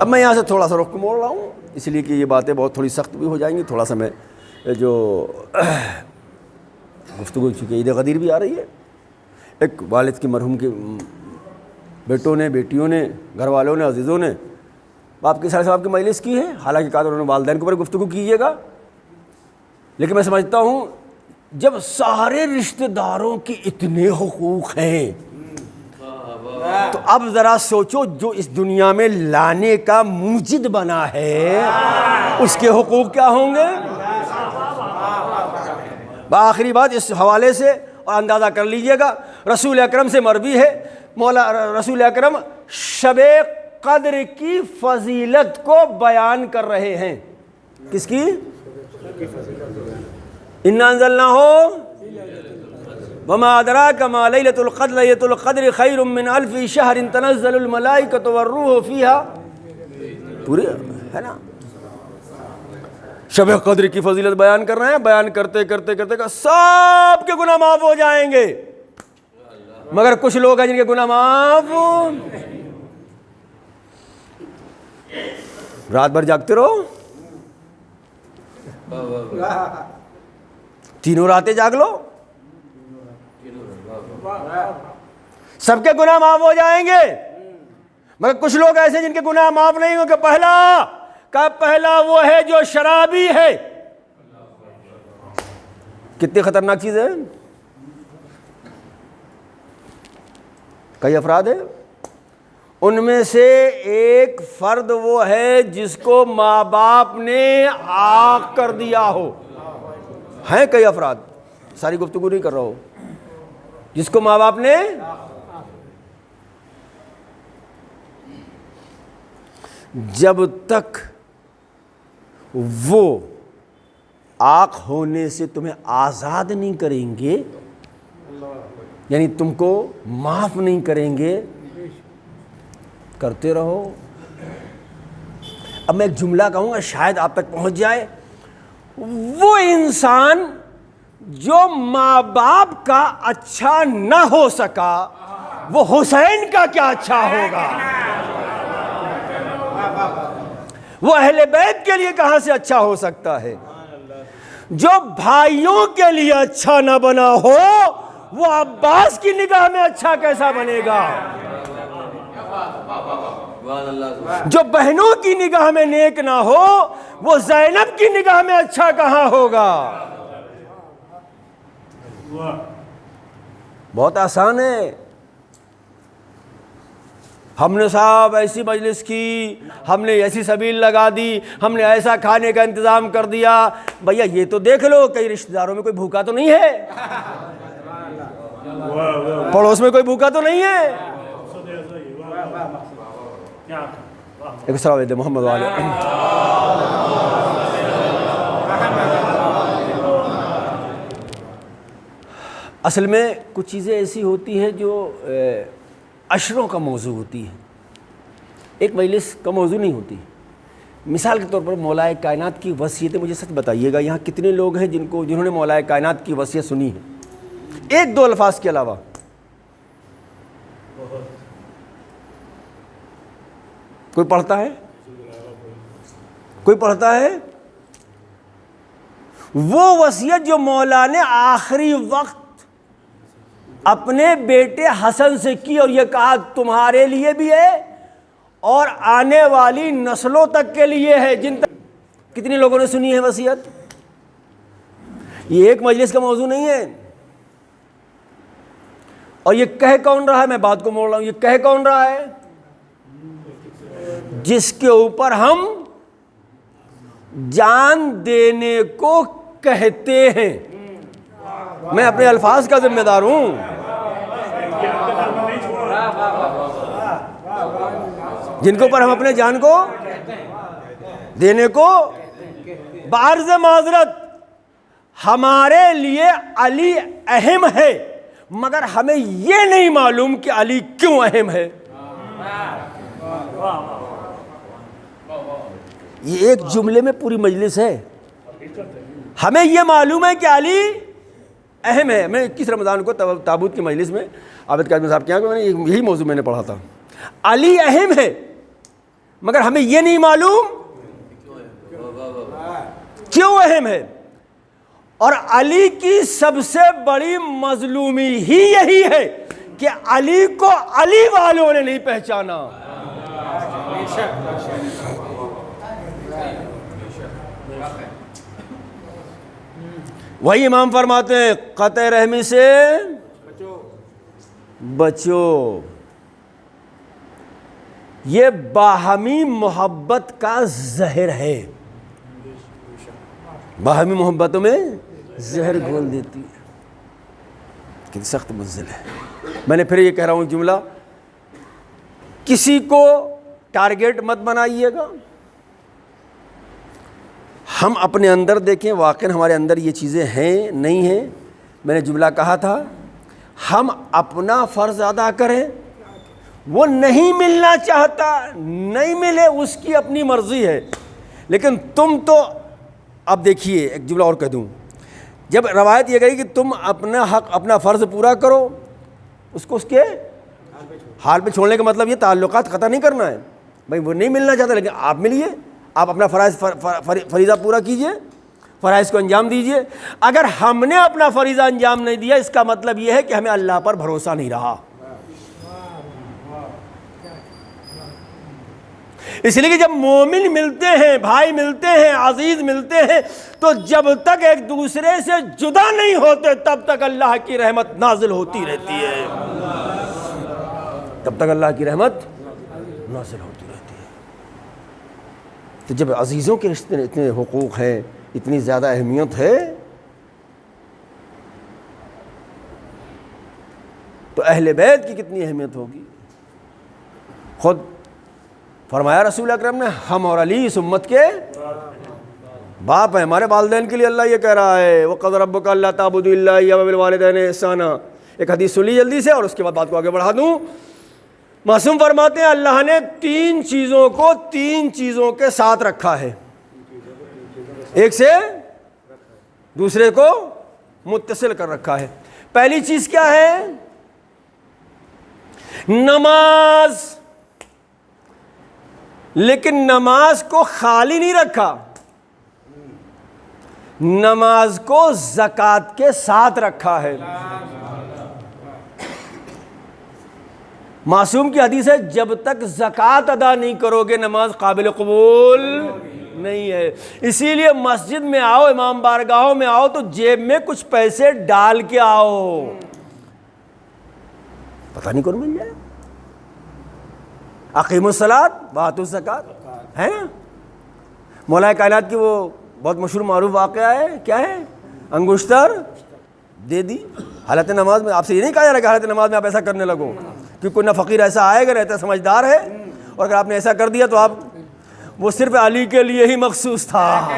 اب میں یہاں سے تھوڑا سا رخ موڑ رہا ہوں، اس لیے کہ یہ باتیں بہت تھوڑی سخت بھی ہو جائیں گی، تھوڑا سا میں جو گفتگو چونکہ عید غدیر بھی آ رہی ہے، ایک والد کی مرحوم کے بیٹوں نے، بیٹیوں نے، گھر والوں نے، عزیزوں نے باپ کے سارے صاحب کی مجلس کی ہے، حالانکہ کہا انہوں نے والدین کے اوپر گفتگو کیجیے گا، لیکن میں سمجھتا ہوں جب سارے رشتہ داروں کے اتنے حقوق ہیں تو اب ذرا سوچو جو اس دنیا میں لانے کا موجد بنا ہے اس کے حقوق کیا ہوں گے۔ آخری بات اس حوالے سے اور اندازہ کر لیجئے گا، رسول اکرم سے مروی ہے، مولا رسول اکرم شب قدر کی فضیلت کو بیان کر رہے ہیں۔ کس کی؟ اِنَّا أَنزَلْنَاهُ وَمَا أَدْرَاكَ مَا لَيْلَةُ الْقَدْرِ لَيْلَةُ الْقَدْرِ خَيْرٌ مِّنْ أَلْفِ شَهْرٍ تَنَزَّلُ الْمَلَائِكَةُ وَالرُّوحُ فِيهَا، پوری ہے نا، شب قدر کی فضیلت بیان کر رہے ہیں، بیان کرتے کرتے کرتے سب کے گناہ معاف ہو جائیں گے، مگر کچھ لوگ ہیں جن کے گناہ معاف، رات بھر جاگتے رہو، تینوں راتیں جاگ لو، سب کے گناہ معاف ہو جائیں گے، مگر کچھ لوگ ایسے جن کے گناہ معاف نہیں ہوں گے۔ پہلا وہ ہے جو شرابی ہے۔ کتنی خطرناک چیز ہے، کئی افراد ہیں، ان میں سے ایک فرد وہ ہے جس کو ماں باپ نے عاق کر دیا ہو، ہیں کئی افراد، ساری گفتگو نہیں کر رہا ہو، جس کو ماں باپ نے جب تک وہ عاق ہونے سے تمہیں آزاد نہیں کریں گے، یعنی تم کو معاف نہیں کریں گے، کرتے رہو۔ اب میں ایک جملہ کہوں گا شاید آپ تک پہنچ جائے، وہ انسان جو ماں باپ کا اچھا نہ ہو سکا وہ حسین کا کیا اچھا ہوگا، وہ اہل بیت کے لیے کہاں سے اچھا ہو سکتا ہے، جو بھائیوں کے لیے اچھا نہ بنا ہو وہ عباس کی نگاہ میں اچھا کیسا بنے گا، جو بہنوں کی نگاہ میں نیک نہ ہو وہ زینب کی نگاہ میں اچھا کہاں ہوگا۔ بہت آسان ہے، ہم نے صاحب ایسی مجلس کی، ہم نے ایسی سبیل لگا دی، ہم نے ایسا کھانے کا انتظام کر دیا، بھیا یہ تو دیکھ لو کئی رشتہ داروں میں کوئی بھوکا تو نہیں ہے، پڑوس میں کوئی بھوکا تو نہیں ہے۔ ایک سلام دے محمد والے۔ اصل میں کچھ چیزیں ایسی ہوتی ہیں جو عشروں کا موضوع ہوتی ہے، ایک مجلس کا موضوع نہیں ہوتی۔ مثال کے طور پر مولا کائنات کی وصیتیں، مجھے سچ بتائیے گا یہاں کتنے لوگ ہیں جنہوں نے مولا کائنات کی وصیت سنی ہے، ایک دو الفاظ کے علاوہ؟ کوئی پڑھتا ہے؟ کوئی پڑھتا ہے؟ وہ وصیت جو مولا نے آخری وقت اپنے بیٹے حسن سے کی اور یہ کہا تمہارے لیے بھی ہے اور آنے والی نسلوں تک کے لیے ہے، جن تک کتنے لوگوں نے سنی ہے وصیت؟ یہ ایک مجلس کا موضوع نہیں ہے۔ اور یہ کہہ کون رہا ہے؟ میں بات کو موڑ رہا ہوں، یہ کہہ کون رہا ہے؟ جس کے اوپر ہم جان دینے کو کہتے ہیں۔ میں اپنے الفاظ کا ذمہ دار ہوں، جن کے اوپر ہم اپنے جان کو دینے کو بعرض معذرت ہمارے لیے علی اہم ہے، مگر ہمیں یہ نہیں معلوم کہ علی کیوں اہم ہے۔ یہ ایک جملے میں پوری مجلس ہے۔ ہمیں یہ معلوم ہے کہ علی اہم ہے۔ میں 21 رمضان کو تابوت کی مجلس میں عابد قاسم صاحب کے یہاں یہی موضوع میں نے پڑھا تھا، علی اہم ہے مگر ہمیں یہ نہیں معلوم کیوں اہم ہے۔ اور علی کی سب سے بڑی مظلومی ہی یہی ہے کہ علی کو علی والوں نے نہیں پہچانا۔ وہی امام فرماتے ہیں قطع رحمی سے بچو، یہ باہمی محبت کا زہر ہے، باہمی محبتوں میں زہر گھول دیتی ہے، کتنی سخت منزل ہے۔ میں نے پھر یہ کہہ رہا ہوں جملہ، کسی کو ٹارگیٹ مت بنائیے گا، ہم اپنے اندر دیکھیں واقعاً ہمارے اندر یہ چیزیں ہیں نہیں ہیں۔ میں نے جملہ کہا تھا ہم اپنا فرض ادا کریں، وہ نہیں ملنا چاہتا نہیں ملے اس کی اپنی مرضی ہے، لیکن تم تو اب دیکھیے ایک جملہ اور کہہ دوں، جب روایت یہ گئی کہ تم اپنا حق اپنا فرض پورا کرو، اس کو اس کے حال پہ چھوڑنے کا مطلب یہ تعلقات قطع نہیں کرنا ہے، بھائی وہ نہیں ملنا چاہتا لیکن آپ ملیے، آپ اپنا فریضہ پورا کیجئے، فرائض کو انجام دیجئے۔ اگر ہم نے اپنا فریضہ انجام نہیں دیا اس کا مطلب یہ ہے کہ ہمیں اللہ پر بھروسہ نہیں رہا۔ اس لیے کہ جب مومن ملتے ہیں، بھائی ملتے ہیں، عزیز ملتے ہیں، تو جب تک ایک دوسرے سے جدا نہیں ہوتے تب تک اللہ کی رحمت نازل ہوتی رہتی ہے، تب تک اللہ کی رحمت نازل ہوتی رہتی ہے۔ تو جب عزیزوں کے رشتے میں اتنے حقوق ہیں، اتنی زیادہ اہمیت ہے، تو اہل بیت کی کتنی اہمیت ہوگی۔ خود فرمایا رسول اکرم نے ہم اور علی اس امت کے باپ ہیں، ہمارے والدین کے لیے اللہ یہ کہہ رہا ہے وَقَضَى رَبُّكَ أَلَّا تَعْبُدُوا إِلَّا إِيَّاهُ وَبِالْوَالِدَيْنِ إِحْسَانًا۔ ایک حدیث سن لی جلدی سے اور اس کے بعد بات کو آگے بڑھا دوں۔ معصوم فرماتے ہیں اللہ نے تین چیزوں کو تین چیزوں کے ساتھ رکھا ہے، ایک سے دوسرے کو متصل کر رکھا ہے۔ پہلی چیز کیا ہے؟ نماز۔ لیکن نماز کو خالی نہیں رکھا، نماز کو زکوٰۃ کے ساتھ رکھا ہے۔ معصوم کی حدیث ہے جب تک زکوٰۃ ادا نہیں کرو گے نماز قابل قبول نہیں ہے۔ اسی لیے مسجد میں آؤ، امام بارگاہوں میں آؤ تو جیب میں کچھ پیسے ڈال کے آؤ، پتہ نہیں کون مل جائے۔ اقیموا الصلاۃ وآتوا الزکوٰۃ ہے نا۔ مولا کائنات کی وہ بہت مشہور معروف واقعہ ہے، کیا ہے؟ انگشتر دے دی حالت نماز میں۔ آپ سے یہ نہیں کہا جا رہا کہ حالت نماز میں آپ ایسا کرنے لگو، کیونکہ کوئی نہ فقیر ایسا آئے گا رہتا سمجھدار ہے، اور اگر آپ نے ایسا کر دیا تو آپ وہ صرف علی کے لیے ہی مخصوص تھا۔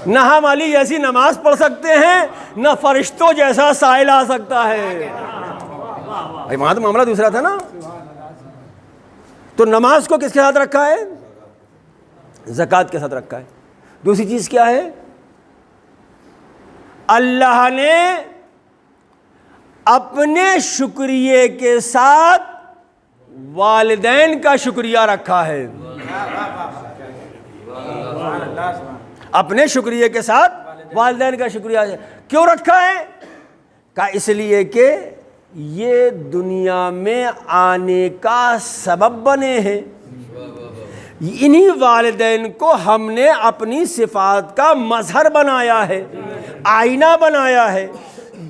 نہ ہم علی جیسی نماز پڑھ سکتے ہیں، نہ فرشتوں جیسا سائل آ سکتا ہے۔ وہاں تو معاملہ دوسرا تھا نا۔ تو نماز کو کس کے ساتھ رکھا ہے؟ زکوٰۃ کے ساتھ رکھا ہے۔ دوسری چیز کیا ہے؟ اللہ نے اپنے شکریہ کے ساتھ والدین کا شکریہ رکھا ہے۔ اپنے شکریہ کے ساتھ والدین کا شکریہ کیوں رکھا ہے؟ کہ اس لیے کہ یہ دنیا میں آنے کا سبب بنے ہیں۔ انہی والدین کو ہم نے اپنی صفات کا مظہر بنایا ہے، آئینہ بنایا ہے۔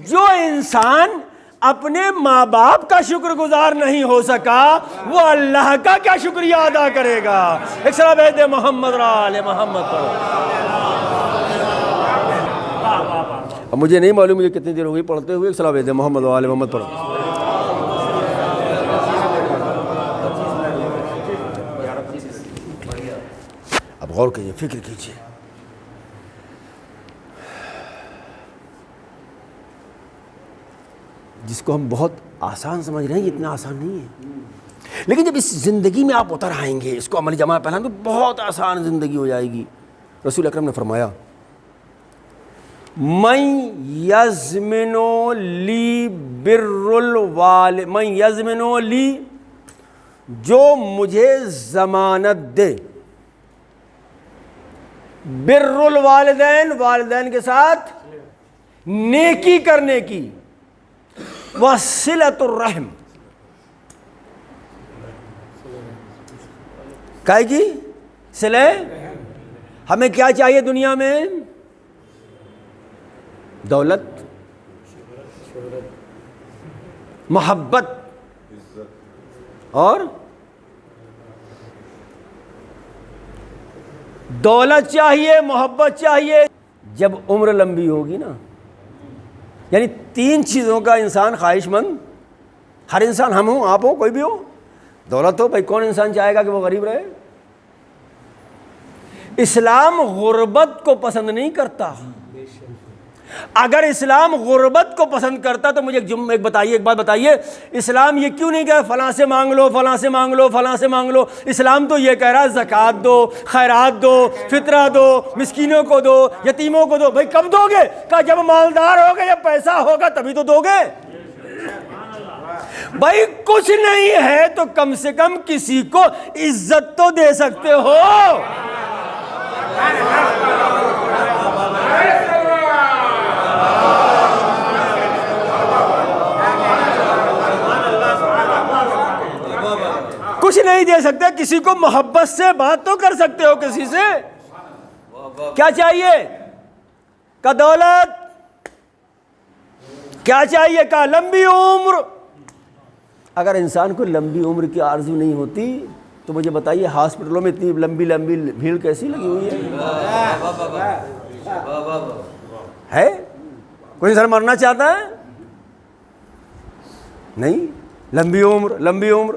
جو انسان اپنے ماں باپ کا شکر گزار نہیں ہو سکا وہ اللہ کا کیا شکریہ ادا کرے گا؟ ایک سلام بھیج محمد را آل محمد پر۔ اب مجھے نہیں معلوم مجھے کتنی دیر ہو گئی پڑھتے ہوئے، ایک سلام بھیج محمد و آل محمد پر۔ غور کیجیے، فکر کیجیے. جس کو ہم بہت آسان سمجھ رہے ہیں یہ اتنا آسان نہیں ہے، لیکن جب اس زندگی میں آپ اتر آئیں گے، اس کو عملی جامہ پہنائیں تو بہت آسان زندگی ہو جائے گی. رسول اکرم نے فرمایا من یضمن لی بر الوالد، من یضمن لی، جو مجھے ضمانت دے، بر الوالدین، والدین کے ساتھ نیکی کرنے کی، وصلۃ الرحم، کائے کی صلہ. ہمیں کیا چاہیے دنیا میں؟ دولت، محبت اور دولت چاہیے، محبت چاہیے. جب عمر لمبی ہوگی نا، یعنی 3 چیزوں کا انسان خواہش مند، ہر انسان، ہم ہوں، آپ ہوں، کوئی بھی ہو. دولت ہو، بھائی کون انسان چاہے گا کہ وہ غریب رہے؟ اسلام غربت کو پسند نہیں کرتا. اگر اسلام غربت کو پسند کرتا تو مجھے ایک بات بتائیے، اسلام یہ کیوں نہیں کہہ فلاں سے مانگ لو، فلاں سے مانگ لو، فلاں سے مانگ لو؟ اسلام تو یہ کہہ رہا ہے زکوٰۃ دو، خیرات دو، فطرہ دو، مسکینوں کو دو، یتیموں کو دو. بھائی کب دو گے؟ کہا جب مالدار ہوگے، جب پیسہ ہوگا تبھی تو دو گے. بھائی کچھ نہیں ہے تو کم سے کم کسی کو عزت تو دے سکتے ہو. کچھ نہیں دے سکتے، کسی کو محبت سے بات تو کر سکتے ہو کسی سے. کیا چاہیے؟ کا دولت. کیا چاہیے؟ کا لمبی عمر. اگر انسان کو لمبی عمر کی آرزو نہیں ہوتی تو مجھے بتائیے ہاسپٹلوں میں اتنی لمبی لمبی بھیڑ کیسی لگی ہوئی ہے؟ کوئی انسان مرنا چاہتا ہے؟ نہیں. لمبی عمر، لمبی عمر،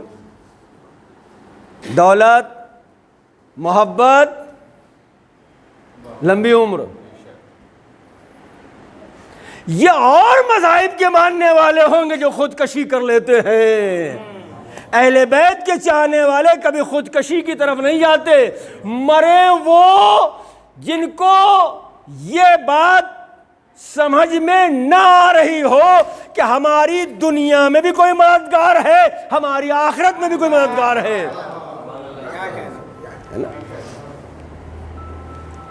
دولت، محبت، لمبی عمر. یہ اور مذاہب کے ماننے والے ہوں گے جو خودکشی کر لیتے ہیں. اہل بیت کے چاہنے والے کبھی خودکشی کی طرف نہیں جاتے. مرے وہ جن کو یہ بات سمجھ میں نہ آ رہی ہو کہ ہماری دنیا میں بھی کوئی مددگار ہے، ہماری آخرت میں بھی کوئی مددگار ہے.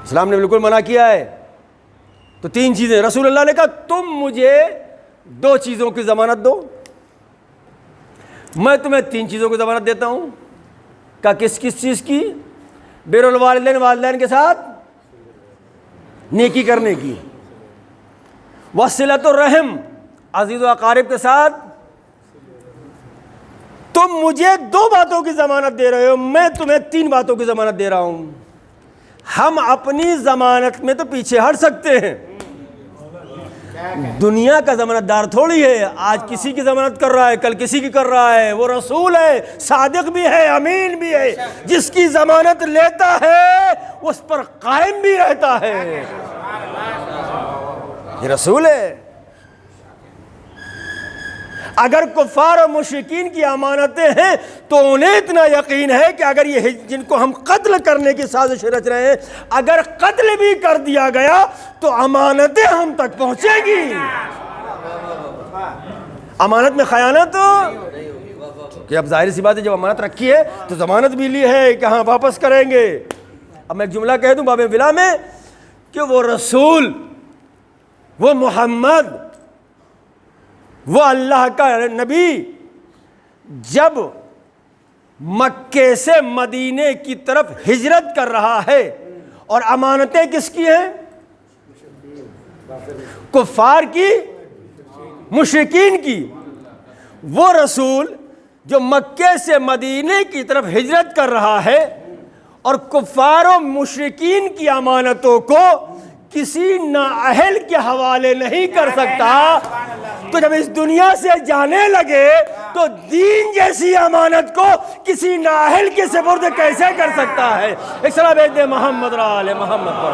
اسلام نے بالکل منع کیا ہے. تو 3 چیزیں رسول اللہ نے کہا تم مجھے 2 چیزوں کی ضمانت دو، میں تمہیں 3 چیزوں کی ضمانت دیتا ہوں. کہا کس کس چیز کی؟ بر الوالدین، والدین کے ساتھ نیکی کرنے کی، وصلۃ الرحم، عزیز و اقارب کے ساتھ. تم مجھے 2 باتوں کی ضمانت دے رہے ہو، میں تمہیں 3 باتوں کی ضمانت دے رہا ہوں. ہم اپنی ضمانت میں تو پیچھے ہٹ سکتے ہیں، دنیا کا ضمانت دار تھوڑی ہے. آج کسی کی ضمانت کر رہا ہے، کل کسی کی کر رہا ہے. وہ رسول ہے، صادق بھی ہے، امین بھی ہے. جس کی ضمانت لیتا ہے اس پر قائم بھی رہتا ہے. یہ رسول ہے. اگر کفار و مشرکین کی امانتیں ہیں تو انہیں اتنا یقین ہے کہ اگر یہ جن کو ہم قتل کرنے کی سازش رچ رہے ہیں، اگر قتل بھی کر دیا گیا تو امانتیں ہم تک پہنچیں گی. امانت میں خیانت کہ اب ظاہر سی بات ہے، جب امانت رکھی ہے تو ضمانت بھی لی ہے کہ ہاں واپس کریں گے. اب میں ایک جملہ کہہ دوں باب ولا میں کہ وہ رسول، وہ محمد، وہ اللہ کا نبی جب مکے سے مدینے کی طرف ہجرت کر رہا ہے اور امانتیں کس کی ہیں؟ کفار کی، مشرکین کی. وہ رسول جو مکے سے مدینے کی طرف ہجرت کر رہا ہے اور کفار و مشرکین کی امانتوں کو کسی نااہل کے حوالے نہیں کر سکتا، تو جب اس دنیا سے جانے لگے تو دین جیسی امانت کو کسی نااہل کے سپرد کیسے کر سکتا ہے؟ ایک صلاح بھیج دے محمد را آل محمد پر۔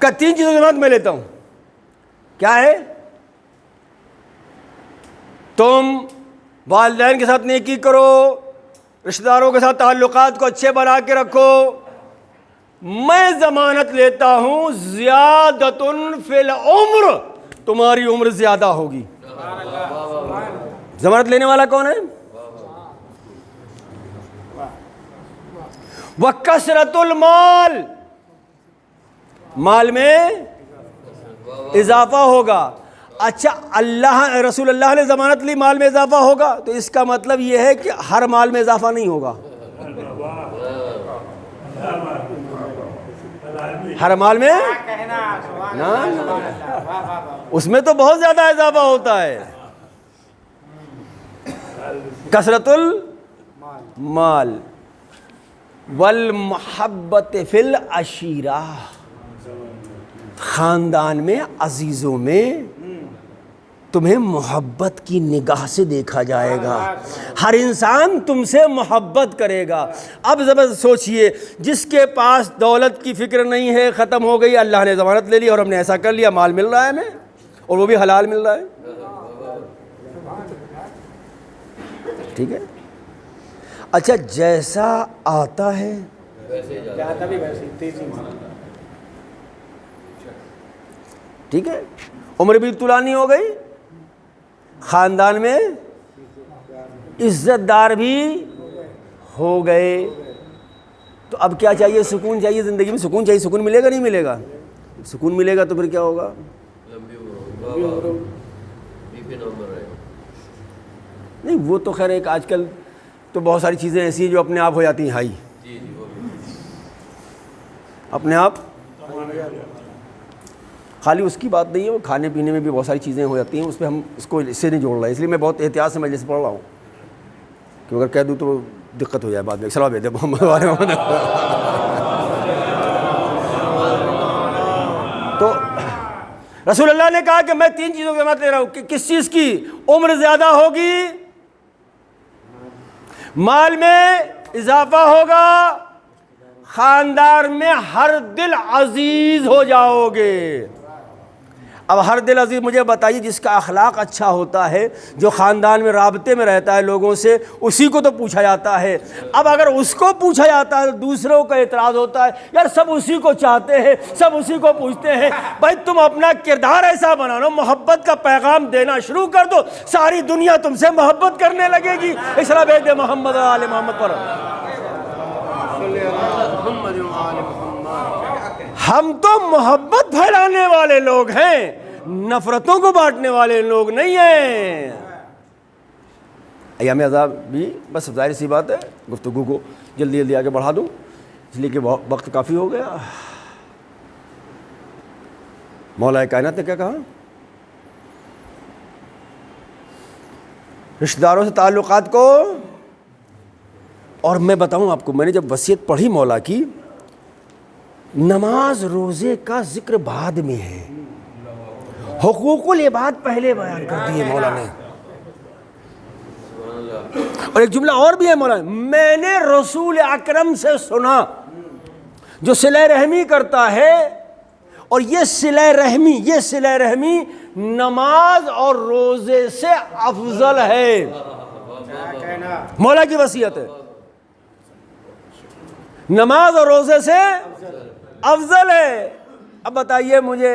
کا 3 چیزوں کی بات میں لیتا ہوں، کیا ہے؟ تم والدین کے ساتھ نیکی کرو، رشتہ داروں کے ساتھ تعلقات کو اچھے بنا کے رکھو، میں ضمانت لیتا ہوں زیادۃ فی العمر، تمہاری عمر زیادہ ہوگی۔ ضمانت لینے والا کون ہے؟ وَكَثْرَةُ الْمَالِ، مال میں اضافہ ہوگا۔ اچھا، رسول اللہ نے ضمانت لی مال میں اضافہ ہوگا، تو اس کا مطلب یہ ہے کہ ہر مال میں اضافہ نہیں ہوگا، ہر مال میں اس میں تو بہت زیادہ اضافہ ہوتا ہے۔ کثرت المال والمحبت فی العشیرہ، خاندان میں، عزیزوں میں تمہیں محبت کی نگاہ سے دیکھا جائے گا، ہر انسان تم سے محبت کرے گا۔ اب زبردست سوچئے، جس کے پاس دولت کی فکر نہیں ہے، ختم ہو گئی، اللہ نے ضمانت لے لی اور ہم نے ایسا کر لیا، مال مل رہا ہے ہمیں اور وہ بھی حلال مل رہا ہے، ٹھیک ہے۔ اچھا، جیسا آتا ہے ٹھیک ہے، عمر بھی طولانی ہو گئی، خاندان میں عزت دار بھی ہو گئے، تو اب کیا چاہیے؟ سکون چاہیے زندگی میں، سکون چاہیے۔ سکون ملے گا نہیں ملے گا؟ سکون ملے گا تو پھر کیا ہوگا؟ نہیں، وہ تو خیر ایک، آج کل تو بہت ساری چیزیں ایسی ہیں جو اپنے آپ ہو جاتی ہیں ہائی، اپنے آپ، خالی اس کی بات نہیں ہے، وہ کھانے پینے میں بھی بہت ساری چیزیں ہو جاتی ہیں، اس پہ ہم اس کو اس سے نہیں جوڑ رہے، اس لیے میں بہت احتیاط سے مجلس پڑھ رہا ہوں کہ اگر کہہ دوں تو دقت ہو جائے بعد میں۔ صلاح بھیج دے محمد والے محمد۔ تو رسول اللہ نے کہا کہ میں 3 چیزوں کی بات لے رہا ہوں، کہ کس چیز کی عمر زیادہ ہوگی، مال میں اضافہ ہوگا، خاندان میں ہر دل عزیز ہو جاؤ گے۔ اب ہر دل عزیز مجھے بتائیے، جس کا اخلاق اچھا ہوتا ہے، جو خاندان میں رابطے میں رہتا ہے لوگوں سے، اسی کو تو پوچھا جاتا ہے۔ اب اگر اس کو پوچھا جاتا ہے تو دوسروں کا اعتراض ہوتا ہے، یار سب اسی کو چاہتے ہیں، سب اسی کو پوچھتے ہیں۔ بھائی تم اپنا کردار ایسا بنا لو، محبت کا پیغام دینا شروع کر دو، ساری دنیا تم سے محبت کرنے لگے گی۔ اس طرح بھیج دے محمد آل محمد پر۔ ہم تو محبت پھیلانے والے لوگ ہیں، نفرتوں کو بانٹنے والے لوگ نہیں ہیں۔ ایام عذاب بھی بس ظاہر سی بات ہے، گفتگو کو جلدی جلدی آگے بڑھا دوں اس لیے کہ وقت کافی ہو گیا۔ مولا کائنات نے کیا کہا؟ رشتہ داروں سے تعلقات کو، اور میں بتاؤں آپ کو، میں نے جب وصیت پڑھی مولا کی، نماز روزے کا ذکر بعد میں ہے، حقوق العباد پہلے بیان کر دیے مولا نے۔ اور ایک جملہ اور بھی ہے مولا نے، میں نے رسول اکرم سے سنا، جو صلہ رحمی کرتا ہے، اور یہ صلہ رحمی نماز اور روزے سے افضل ہے۔ مولا کی وصیت ہے، نماز اور روزے سے افضل ہے۔ اب بتائیے مجھے،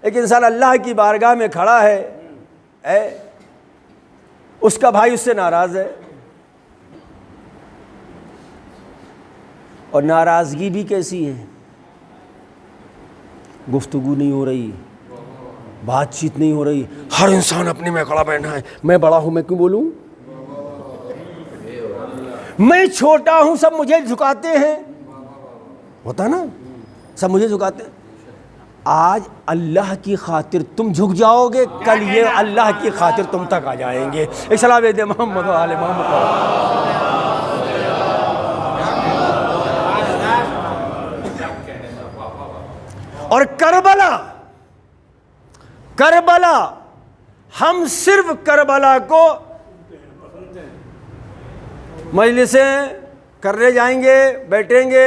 ایک انسان اللہ کی بارگاہ میں کھڑا ہے، اس کا بھائی اس سے ناراض ہے، اور ناراضگی بھی کیسی ہے؟ گفتگو نہیں ہو رہی، بات چیت نہیں ہو رہی، ہر انسان اپنے میں کھڑا بیٹھا ہے، میں بڑا ہوں میں کیوں بولوں، میں چھوٹا ہوں سب مجھے جھکاتے ہیں، ہوتا نا، سب مجھے جھکاتے ہیں. آج اللہ کی خاطر تم جھک جاؤ گے، کل یہ اللہ کی خاطر تم تک آ جائیں گے. ایک سلام دے محمد و آل محمد. اور کربلا ہم صرف کربلا کو مجلسیں کرنے جائیں گے، بیٹھیں گے،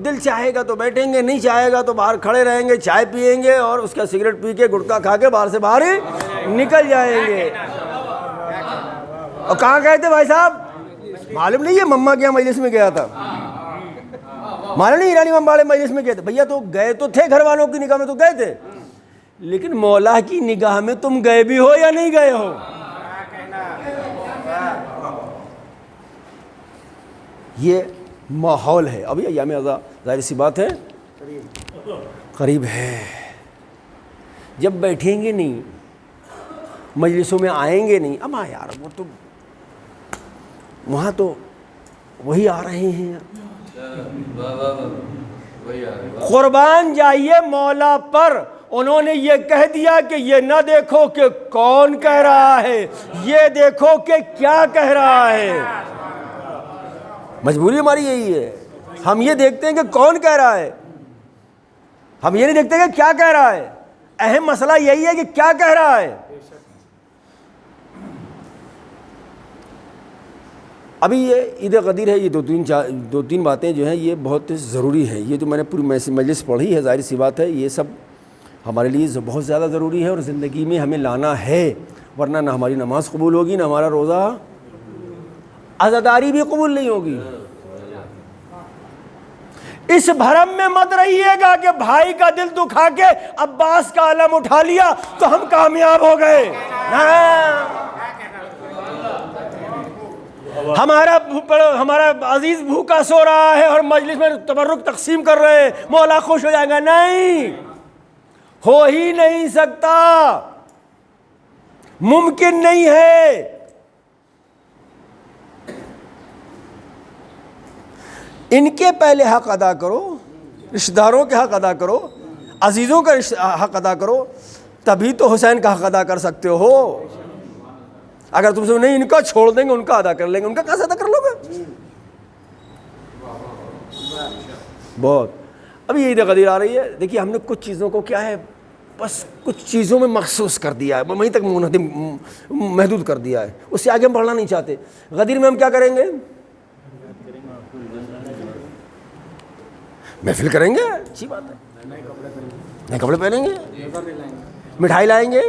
دل چاہے گا تو بیٹھیں گے، نہیں چاہے گا تو باہر کھڑے رہیں گے، چائے پئیں گے اور اس کا سگریٹ پی کے گٹکا کھا کے باہر سے باہر ہی نکل جائیں گے. اور کہاں گئے تھے بھائی صاحب؟ معلوم نہیں ہے، مما کے مجلس میں گیا تھا، معلوم نہیں ایرانی ممباڑے مجلس میں گئے تھے. بھیا تو گئے تو تھے، گھر والوں کی نگاہ میں تو گئے تھے، لیکن مولا کی نگاہ میں تم گئے بھی ہو یا نہیں گئے ہو؟ یہ ماحول ہے. ابھی ایام عزا ظاہر سی بات ہے قریب ہے. جب بیٹھیں گے نہیں، مجلسوں میں آئیں گے نہیں، اما یار وہ تو وہاں تو وہی آ رہے ہیں. قربان جائیے مولا پر. انہوں نے یہ کہہ دیا کہ یہ نہ دیکھو کہ کون کہہ رہا ہے، یہ دیکھو کہ کیا کہہ رہا ہے. مجبوری ہماری یہی ہے، ہم یہ دیکھتے ہیں کہ کون کہہ رہا ہے، ہم یہ نہیں دیکھتے کہ کیا کہہ رہا ہے. اہم مسئلہ یہی ہے کہ کیا کہہ رہا ہے. ابھی یہ عید غدیر ہے، یہ دو تین باتیں جو ہیں یہ بہت ضروری ہیں. یہ جو میں نے پوری مجلس پڑھی ہے، ظاہر سی بات ہے یہ سب ہمارے لیے بہت زیادہ ضروری ہے اور زندگی میں ہمیں لانا ہے، ورنہ نہ ہماری نماز قبول ہوگی، نہ ہمارا روزہ، عزاداری بھی قبول نہیں ہوگی. اس بھرم میں مت رہیے گا کہ بھائی کا دل دکھا کے عباس کا علم اٹھا لیا تو ہم کامیاب ہو گئے. ہمارا عزیز بھوکا سو رہا ہے اور مجلس میں تبرک تقسیم کر رہے ہیں، مولا خوش ہو جائے گا. نہیں، ہو ہی نہیں سکتا، ممکن نہیں ہے. ان کے پہلے حق ادا کرو، رشتہ داروں کے حق ادا کرو، عزیزوں کا حق ادا کرو، تبھی تو حسین کا حق ادا کر سکتے ہو. اگر تم سے نہیں ان کا چھوڑ دیں گے ان کا ادا کر لیں گے، ان کا کیسے ادا کر لو گے؟ بہت. ابھی عید غدیر آ رہی ہے، دیکھیے ہم نے کچھ چیزوں کو کیا ہے بس کچھ چیزوں میں مخصوص کر دیا ہے، وہیں تک محدود کر دیا ہے، اس سے آگے ہم بڑھنا نہیں چاہتے. غدیر میں ہم کیا کریں گے؟ محفل کریں گے، اچھی بات ہے، نئے کپڑے پہنیں گے، مٹھائی لائیں گے.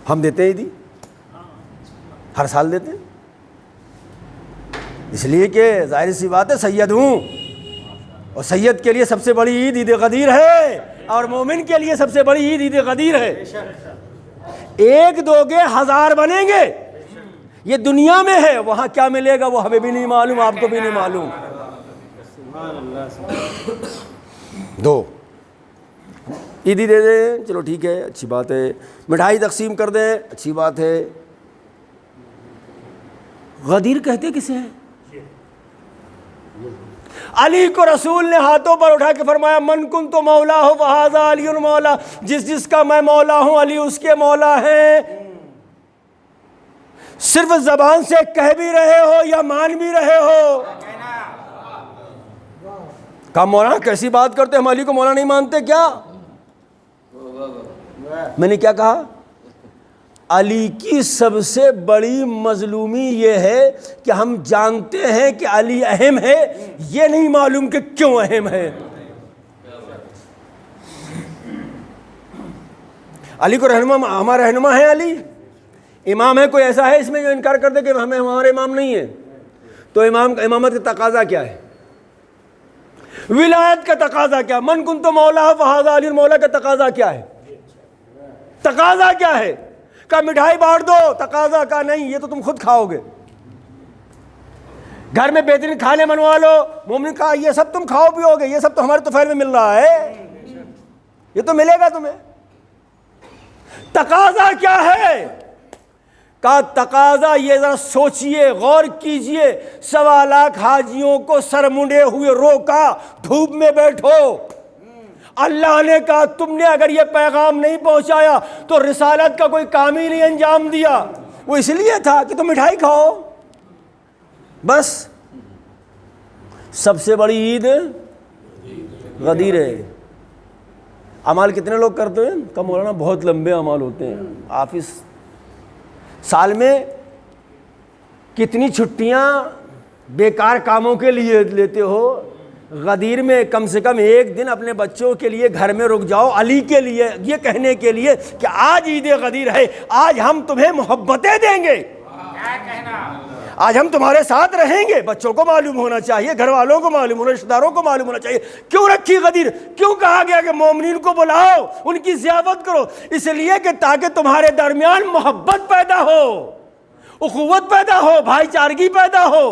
ہم دیتے ہیں عیدی، ہر سال دیتے ہیں، اس لیے کہ ظاہر سی بات ہے سید ہوں، اور سید کے لیے سب سے بڑی عید عید غدیر ہے، اور مومن کے لیے سب سے بڑی عید عید غدیر ہے. ایک دو گے ہزار بنیں گے، یہ دنیا میں ہے، وہاں کیا ملے گا وہ ہمیں بھی نہیں معلوم، آپ کو بھی نہیں معلوم. دو عیدی دے دیں، چلو ٹھیک ہے، اچھی بات ہے. مٹھائی تقسیم کر دیں، اچھی بات ہے. غدیر کہتے کسے ہیں؟ علی کو رسول نے ہاتھوں پر اٹھا کے فرمایا من کنت مولا ہو فہذا علی مولا، جس کا میں مولا ہوں علی اس کے مولا ہیں. صرف زبان سے کہہ بھی رہے ہو یا مان بھی رہے ہو؟ کہا مولانا کیسی بات کرتے، ہم علی کو مولا نہیں مانتے کیا؟ میں نے کیا کہا؟ علی کی سب سے بڑی مظلومی یہ ہے کہ ہم جانتے ہیں کہ علی اہم ہے، یہ نہیں معلوم کہ کیوں اہم ہے. علی کو رہنما، ہمارا رہنما ہے علی. امام ہے کوئی ایسا ہے اس میں جو انکار کر دے کہ ہمیں ہمارے امام نہیں ہے؟ تو امامت کا تقاضا کیا ہے؟ ولایت کا تقاضا کیا؟ من کنت مولا فہذا علی مولا کا تقاضا کیا ہے؟ تقاضا کیا ہے؟ کہ مٹھائی بانٹ دو، تقاضا کا نہیں، یہ تو تم خود کھاؤ گے. گھر میں بہترین کھانے بنوا لو، مومن کہا یہ سب تم کھاؤ پیو گے، یہ سب تو ہمارے طفیل میں مل رہا ہے، یہ تو ملے گا تمہیں. تقاضا کیا ہے؟ کا تقاضا یہ ذرا سوچئے، غور کیجئے، 1.25 لاکھ حاجیوں کو سر منڈے ہوئے روکا، دھوپ میں بیٹھو۔ اللہ نے کہا تم نے اگر یہ پیغام نہیں پہنچایا تو رسالت کا کوئی کام ہی نہیں انجام دیا۔ وہ اس لیے تھا کہ تم مٹھائی کھاؤ بس۔ سب سے بڑی عید غدیر ہے۔ اعمال کتنے لوگ کرتے ہیں؟ کم مولانا بہت لمبے اعمال ہوتے ہیں۔ آفس سال میں کتنی چھٹیاں بیکار کاموں کے لیے لیتے ہو؟ غدیر میں کم سے کم ایک دن اپنے بچوں کے لیے گھر میں رک جاؤ، علی کے لیے یہ کہنے کے لیے کہ آج عید غدیر ہے، آج ہم تمہیں محبتیں دیں گے، آج ہم تمہارے ساتھ رہیں گے۔ بچوں کو معلوم ہونا چاہیے، گھر والوں کو معلوم ہونا، رشتہ داروں کو معلوم ہونا چاہیے کیوں رکھی غدیر، کیوں کہا گیا کہ مومنین کو بلاؤ، ان کی ضیافت کرو؟ اس لیے کہ تاکہ تمہارے درمیان محبت پیدا ہو، اخوت پیدا ہو، بھائی چارگی پیدا ہو۔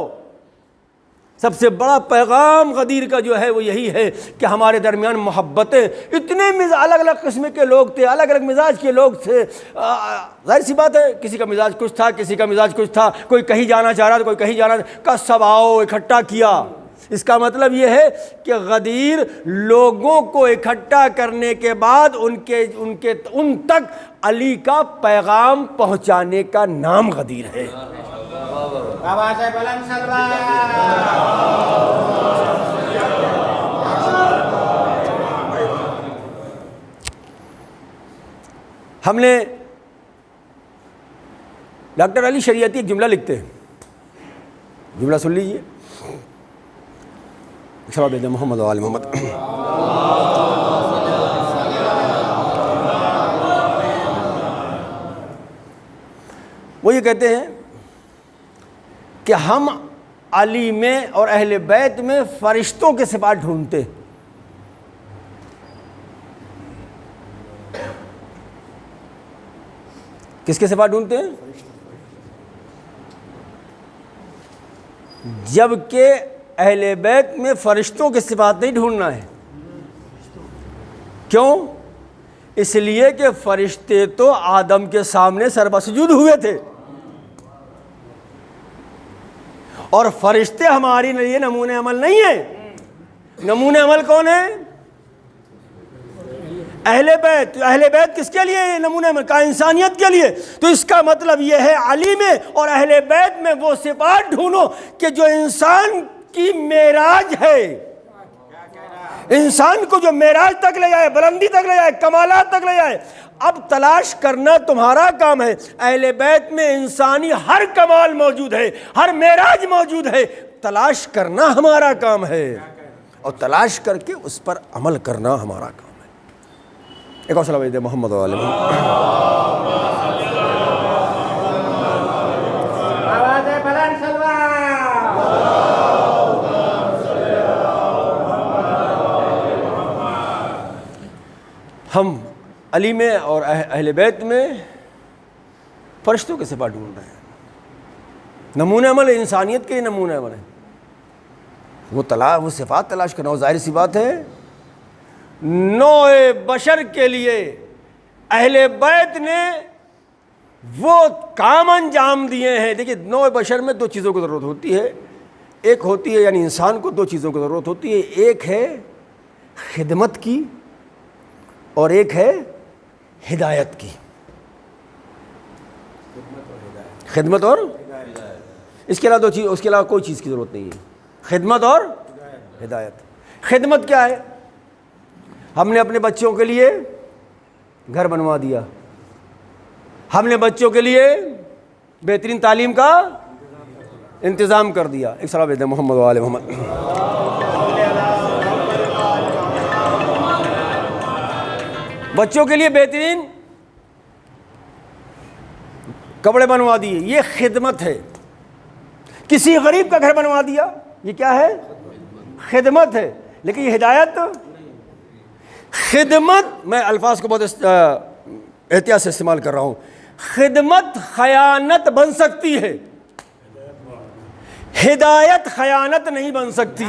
سب سے بڑا پیغام غدیر کا جو ہے وہ یہی ہے کہ ہمارے درمیان محبتیں۔ اتنے الگ الگ قسم کے لوگ تھے، الگ الگ مزاج کے لوگ تھے۔ ظاہر سی بات ہے کسی کا مزاج کچھ تھا، کسی کا مزاج کچھ تھا، کوئی کہیں جانا چاہ رہا تھا، کوئی کہیں جانا کا سب آؤ اکٹھا کیا۔ اس کا مطلب یہ ہے کہ غدیر لوگوں کو اکٹھا کرنے کے بعد ان تک علی کا پیغام پہنچانے کا نام غدیر ہے۔ ہم نے ڈاکٹر علی شریعتی ایک جملہ لکھتے ہیں، جملہ سن لیجئے۔ محمد و آل محمد۔ وہ یہ کہتے ہیں کہ ہم علی میں اور اہل بیت میں فرشتوں کے صفات ڈھونڈتے، کس کے صفات ڈھونڈتے ہیں؟ جبکہ اہل بیت میں فرشتوں کے صفات نہیں ڈھونڈنا ہے۔ کیوں؟ اس لیے کہ فرشتے تو آدم کے سامنے سربسجود ہوئے تھے، اور فرشتے ہماری لیے نمونہ عمل نہیں ہیں۔ نمونہ عمل کون ہے؟ اہل بیت۔ اہل بیت کس کے لیے نمونہ عمل کا؟ انسانیت کے لیے۔ تو اس کا مطلب یہ ہے علی میں اور اہل بیت میں وہ صفات ڈھونڈو کہ جو انسان کی معراج ہے، انسان کو جو معراج تک لے جائے، بلندی تک لے جائے، کمالات تک لے جائے۔ اب تلاش کرنا تمہارا کام ہے۔ اہل بیت میں انسانی ہر کمال موجود ہے، ہر معراج موجود ہے، تلاش کرنا ہمارا کام ہے، اور تلاش کر کے اس پر عمل کرنا ہمارا کام ہے۔ ایک اور صلی محمد و آل محمد۔ ہم علی میں اور اہل بیت میں فرشتوں کے صفات ڈھونڈ رہے ہیں۔ نمونہ عمل انسانیت کے نمونہ عمل ہے، وہ صفات تلاش کرنا۔ ظاہر سی بات ہے نوع بشر کے لیے اہل بیت نے وہ کام انجام دیے ہیں۔ دیکھیے نوع بشر میں دو چیزوں کی ضرورت ہوتی ہے، ایک ہوتی ہے یعنی انسان کو دو چیزوں کی ضرورت ہوتی ہے، ایک ہے خدمت کی اور ایک ہے ہدایت کی۔ خدمت اور اس کے علاوہ کوئی چیز کی ضرورت نہیں ہے، خدمت اور ہدایت۔ خدمت کیا ہے؟ ہم نے اپنے بچوں کے لیے گھر بنوا دیا، ہم نے بچوں کے لیے بہترین تعلیم کا انتظام کر دیا۔ ایک صلاۃ دے محمد و آل محمد۔ بچوں کے لیے بہترین کپڑے بنوا دیے، یہ خدمت ہے۔ کسی غریب کا گھر بنوا دیا، یہ کیا ہے؟ خدمت ہے۔ لیکن یہ ہدایت، خدمت، میں الفاظ کو بہت احتیاط سے استعمال کر رہا ہوں، خدمت خیانت بن سکتی ہے، ہدایت خیانت نہیں بن سکتی۔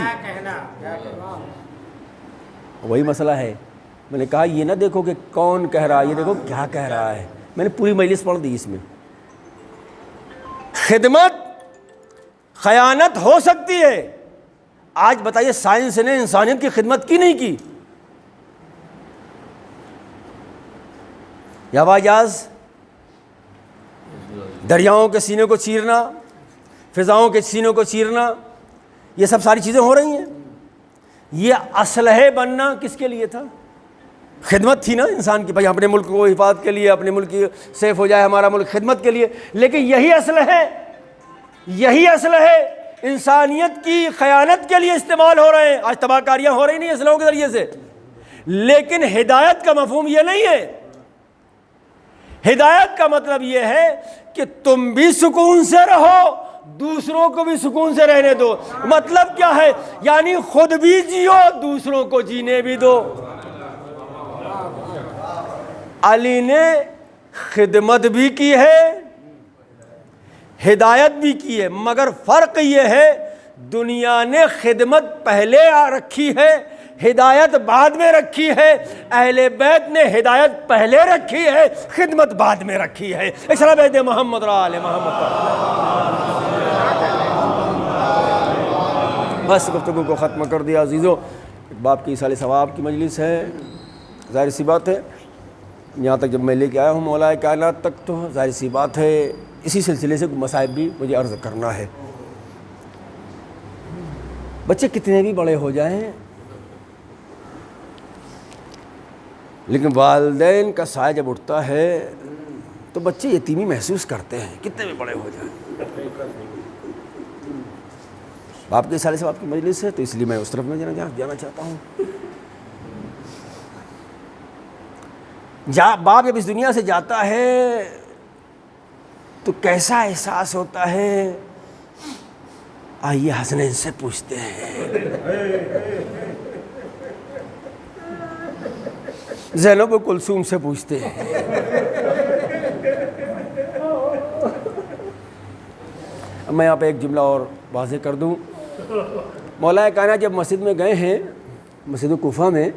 وہی مسئلہ ہے، میں نے کہا یہ نہ دیکھو کہ کون کہہ رہا ہے، یہ دیکھو کیا کہہ رہا ہے۔ میں نے پوری مجلس پڑھ دی اس میں، خدمت خیانت ہو سکتی ہے. آج بتائیے سائنس نے انسانیت کی خدمت کی نہیں کی؟ یا ہوائی جہاز دریاؤں کے سینے کو چیرنا، فضاؤں کے سینوں کو چیرنا، یہ سب ساری چیزیں ہو رہی ہیں. یہ اسلحے بننا کس کے لیے تھا؟ خدمت تھی نا انسان کی، بھائی اپنے ملک کو حفاظت کے لیے، اپنے ملک کی سیف ہو جائے ہمارا ملک، خدمت کے لیے. لیکن یہی اسلحے انسانیت کی خیانت کے لیے استعمال ہو رہے ہیں. آج تباہ کاریاں ہو رہی نہیں اسلحوں کے ذریعے سے. لیکن ہدایت کا مفہوم یہ نہیں ہے. ہدایت کا مطلب یہ ہے کہ تم بھی سکون سے رہو، دوسروں کو بھی سکون سے رہنے دو. مطلب کیا ہے؟ یعنی خود بھی جیو، دوسروں کو جینے بھی دو. علی نے خدمت بھی کی ہے، ہدایت بھی کی ہے، مگر فرق یہ ہے دنیا نے خدمت پہلے رکھی ہے، ہدایت بعد میں رکھی ہے. اہل بیت نے ہدایت پہلے رکھی ہے، خدمت بعد میں رکھی ہے. اشرا بیت محمد را آل محمد. بس گفتگو کو ختم کر دیا. عزیزو، باپ کی ایصال ثواب کی مجلس ہے. ظاہر سی بات ہے یہاں تک جب میں لے کے آیا ہوں مولا کائنات تک، تو ظاہر سی بات ہے اسی سلسلے سے مصائب بھی مجھے عرض کرنا ہے. بچے کتنے بھی بڑے ہو جائیں لیکن والدین کا سایہ جب اٹھتا ہے تو بچے یتیمی محسوس کرتے ہیں، کتنے بھی بڑے ہو جائیں. باپ کے ایصال ثواب کی مجلس ہے تو اس لیے میں اس طرف میں جانا چاہتا ہوں. باپ جب اس دنیا سے جاتا ہے تو کیسا احساس ہوتا ہے؟ آئیے حسنین سے پوچھتے ہیں، زینب و کلثوم سے پوچھتے ہیں. اب میں یہاں پہ ایک جملہ اور واضح کر دوں. مولا کائنات جب مسجد میں گئے ہیں، مسجد کوفہ میں،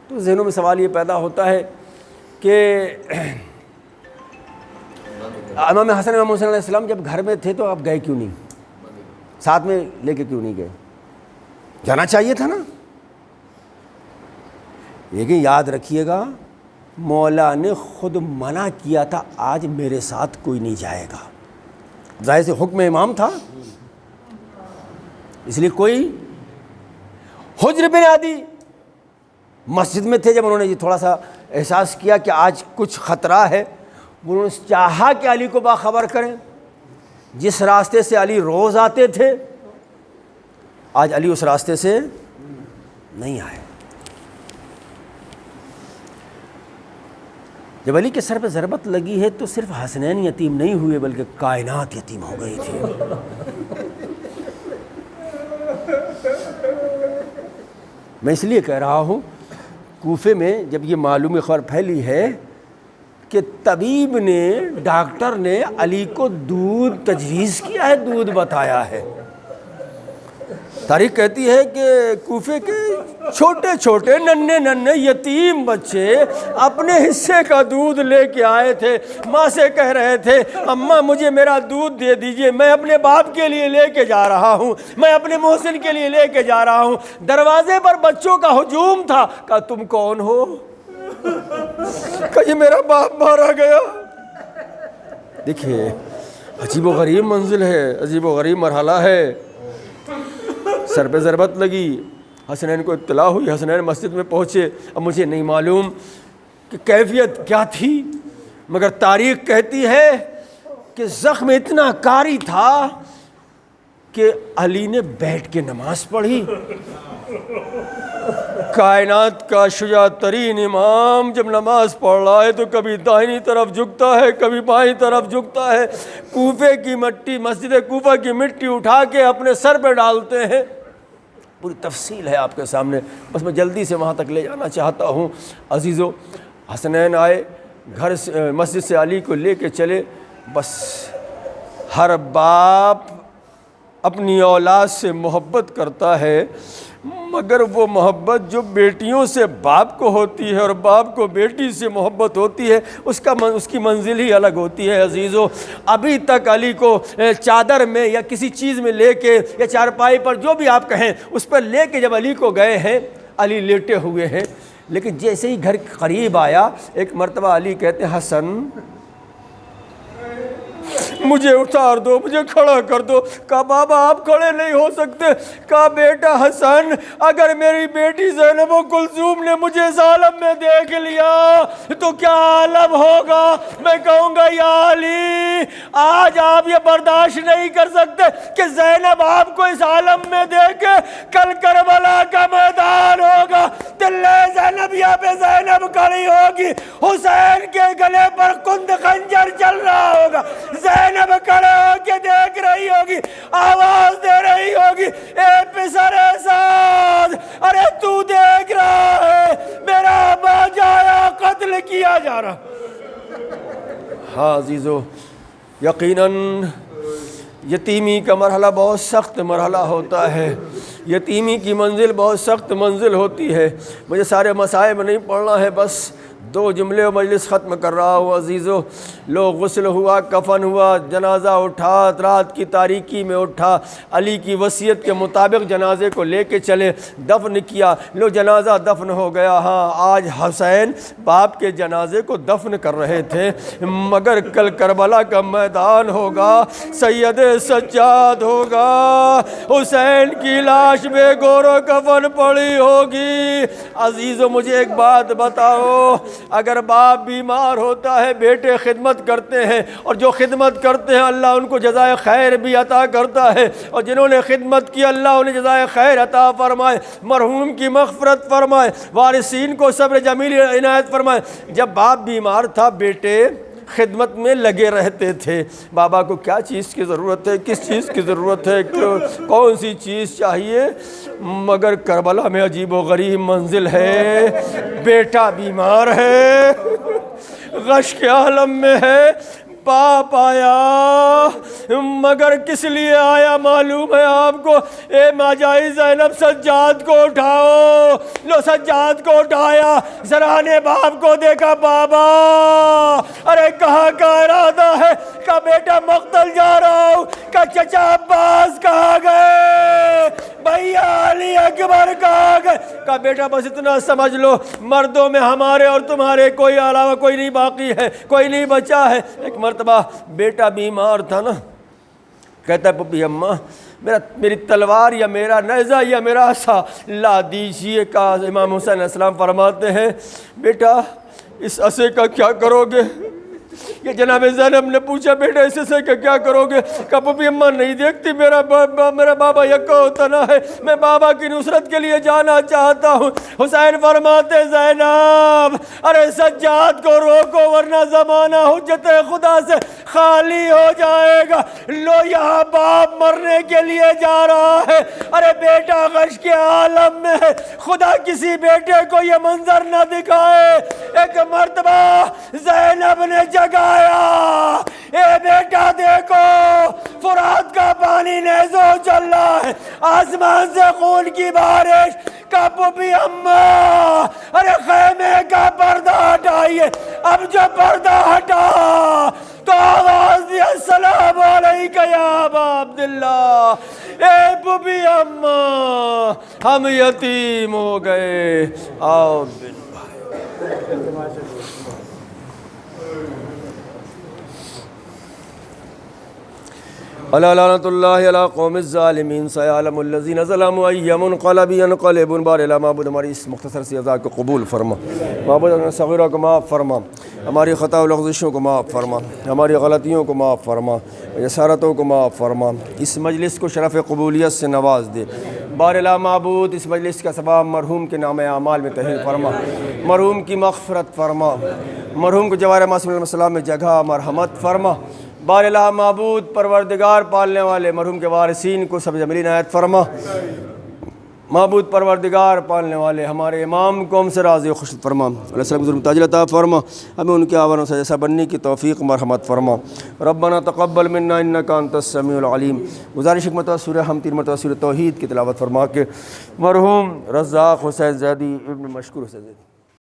تو ذہنوں میں سوال یہ پیدا ہوتا ہے کہ امام حسن امام حسین علیہ السلام جب گھر میں تھے تو آپ گئے کیوں نہیں؟ ساتھ میں لے کے کیوں نہیں گئے؟ جانا چاہیے تھا نا. لیکن یاد رکھیے گا مولا نے خود منع کیا تھا، آج میرے ساتھ کوئی نہیں جائے گا. ظاہر سے حکم امام تھا، اس لیے کوئی. حجر بن عدی مسجد میں تھے، جب انہوں نے یہ تھوڑا سا احساس کیا کہ آج کچھ خطرہ ہے، انہوں نے چاہا کہ علی کو باخبر کریں. جس راستے سے علی روز آتے تھے آج علی اس راستے سے نہیں آئے. جب علی کے سر پہ ضربت لگی ہے تو صرف حسنین یتیم نہیں ہوئے بلکہ کائنات یتیم ہو گئی تھی. میں اس لیے کہہ رہا ہوں کوفے میں جب یہ معلومی خبر پھیلی ہے کہ طبیب نے، ڈاکٹر نے علی کو دودھ تجویز کیا ہے، دودھ بتایا ہے. تاریخ کہتی ہے کہ کوفے کے چھوٹے چھوٹے ننھے یتیم بچے اپنے حصے کا دودھ لے کے آئے تھے. ماں سے کہہ رہے تھے اماں مجھے میرا دودھ دے دیجئے، میں اپنے باپ کے لیے لے کے جا رہا ہوں، میں اپنے محسن کے لیے لے کے جا رہا ہوں. دروازے پر بچوں کا ہجوم تھا. کہا تم کون ہو؟ کہ میرا باپ مارا گیا. دیکھیے عجیب و غریب منزل ہے، عجیب و غریب مرحلہ ہے. سر پہ ضربت لگی، حسنین کو اطلاع ہوئی، حسنین مسجد میں پہنچے. اب مجھے نہیں معلوم کہ کیفیت کیا تھی، مگر تاریخ کہتی ہے کہ زخم اتنا کاری تھا کہ علی نے بیٹھ کے نماز پڑھی. کائنات کا شجاع ترین امام جب نماز پڑھ رہا ہے تو کبھی دائنی طرف جھکتا ہے، کبھی بائیں طرف جھکتا ہے. کوفے کی مٹی، مسجد کوفہ کی مٹی اٹھا کے اپنے سر پہ ڈالتے ہیں. پوری تفصیل ہے آپ کے سامنے، بس میں جلدی سے وہاں تک لے جانا چاہتا ہوں. عزیزو، حسنین آئے گھر سے، مسجد سے علی کو لے کے چلے. بس ہر باپ اپنی اولاد سے محبت کرتا ہے، مگر وہ محبت جو بیٹیوں سے باپ کو ہوتی ہے اور باپ کو بیٹی سے محبت ہوتی ہے اس کی منزل ہی الگ ہوتی ہے عزیزو۔ ابھی تک علی کو چادر میں یا کسی چیز میں لے کے یا چارپائی پر جو بھی آپ کہیں اس پر لے کے جب علی کو گئے ہیں، علی لیٹے ہوئے ہیں، لیکن جیسے ہی گھر قریب آیا ایک مرتبہ علی کہتے ہیں حسن مجھے اتار دو، مجھے کھڑا کر دو۔ کہا بابا آپ کھڑے نہیں ہو سکتے۔ کہا بیٹا حسن اگر میری بیٹی زینب و کلثوم نے مجھے اس عالم میں دیکھ لیا تو کیا عالم ہوگا؟ میں کہوں گا یا علی آج آپ یہ برداشت نہیں کر سکتے کہ زینب آپ کو اس عالم میں دیکھے، کل کربلا کا میدان ہوگا، تلے زینبیہ پہ زینب کھڑی ہوگی، حسین کے گلے پر کند خنجر چل رہا ہوگا، زینب کھڑے ہو کے دیکھ رہی ہوگی، آواز دے رہی ہوگی اے پسر سعد ارے تو دیکھ رہا ہے میرا باجایا قتل کیا جا رہا۔ ہاں عزیزو، یقیناً یتیمی کا مرحلہ بہت سخت مرحلہ ہوتا ہے، یتیمی کی منزل بہت سخت منزل ہوتی ہے۔ مجھے سارے مصائب نہیں پڑھنا ہے، بس 2 جملے و مجلس ختم کر رہا ہوں عزیزو۔ لوگ غسل ہوا، کفن ہوا، جنازہ اٹھا، رات کی تاریکی میں اٹھا، علی کی وصیت کے مطابق جنازے کو لے کے چلے، دفن کیا، لو جنازہ دفن ہو گیا۔ ہاں آج حسین باپ کے جنازے کو دفن کر رہے تھے، مگر کل کربلا کا میدان ہوگا، سید سجاد ہوگا، حسین کی لاش بے گور و کفن پڑی ہوگی۔ عزیزو مجھے ایک بات بتاؤ، اگر باپ بیمار ہوتا ہے بیٹے خدمت کرتے ہیں، اور جو خدمت کرتے ہیں اللہ ان کو جزائے خیر بھی عطا کرتا ہے، اور جنہوں نے خدمت کی اللہ انہیں جزائے خیر عطا فرمائے، مرحوم کی مغفرت فرمائے، وارثین کو صبر جمیل عنایت فرمائے۔ جب باپ بیمار تھا بیٹے خدمت میں لگے رہتے تھے، بابا کو کیا چیز کی ضرورت ہے، کس چیز کی ضرورت ہے، کون سی چیز چاہیے، مگر کربلا میں عجیب و غریب منزل ہے، بیٹا بیمار ہے، غش کے عالم میں ہے، باپ آیا مگر کس لیے آیا معلوم ہے آپ کو؟ اے ماجائی زینب سجاد کو اٹھاؤ، لو سجاد کو اٹھایا، ذرا نے باپ کو دیکھا، بابا ارے کہاں کا ارادہ ہے؟ کہا بیٹا مقتل جا رہا ہوں۔ کہا چچا عباس کہاں گئے؟ بھیا علی اکبر کہاں گئے؟ کہا بیٹا بس اتنا سمجھ لو مردوں میں ہمارے اور تمہارے کوئی علاوہ کوئی نہیں باقی ہے، کوئی نہیں بچا ہے۔ ایک مرتبہ بیٹا بیمار تھا نا، کہتا ہے پپی اماں میری تلوار یا میرا نیزہ یا میرا عصا لا دیجیے۔ کا امام حسین علیہ السلام فرماتے ہیں بیٹا اس عصے کا کیا کرو گے؟ یہ جناب زینب نے پوچھا بیٹا اس عصے کا کیا کرو گے؟ کہا پپی اماں نہیں دیکھتی میرا بابا یکا تنا ہے، میں بابا کی نصرت کے لیے جانا چاہتا ہوں۔ حسین فرماتے زینب ارے سجاد کو روکو ورنہ زمانہ حجت خدا سے خالی ہو جائے گا۔ لو یہاں باپ مرنے کے لیے جا رہا ہے، ارے بیٹا غش کے عالم میں ہے، خدا کسی بیٹے کو یہ منظر نہ دکھائے۔ ایک مرتبہ زینب نے جگایا، اے بیٹا دیکھو فرات کا پانی نیزو چل رہا ہے، آسمان سے خون کی بارش۔ کا پپی اماں ارے خیمے کا پردہ ہٹائیے۔ اب جو پردہ ہٹا تو آواز دی السلام علیکہ یا ابا عبداللہ۔ اے پپی اماں ہم یتیم ہو گئے، آؤ بن الا لعنت اللہ علی قوم الظالمین سیعلم الذین ظلموا ای منقلب ینقلبون۔ بار الہ معبود ہماری اس مختصر سی اذان کو قبول فرما، معبود ہمیں صغیرہ کو معاف فرما، ہماری خطا و لغزشوں کو معاف فرما، ہماری غلطیوں کو معاف فرما، جسارتوں کو معاف فرما، اس مجلس کو شرف قبولیت سے نواز دے۔ بار الہ معبود اس مجلس کا ثواب مرحوم کے نام اعمال میں تحریر فرما، مرحوم کی مغفرت فرما، مرحوم کو جوار معصوم علیہ السلام میں جگہ مرحمت فرما۔ بار الہ معبود پروردگار پالنے والے مرحوم کے وارثین کو سب جمیل عنایت فرما۔ معبود پروردگار پالنے والے ہمارے امام کو ہم سے راضی و خوش فرما، علیہ السلام ظلم تاج عطا فرما، ہمیں ان کے آوانوں سے جیسا بننے کی توفیق مرحمت فرما۔ ربنا تقبل منا انک انت السمیع العلیم۔ گزارش ایک مرتبہ سورہ ہم 3 مرتبہ سورہ توحید کی تلاوت فرما کے مرحوم رزاق حسین زیدی ابن مشکور حسین زیدی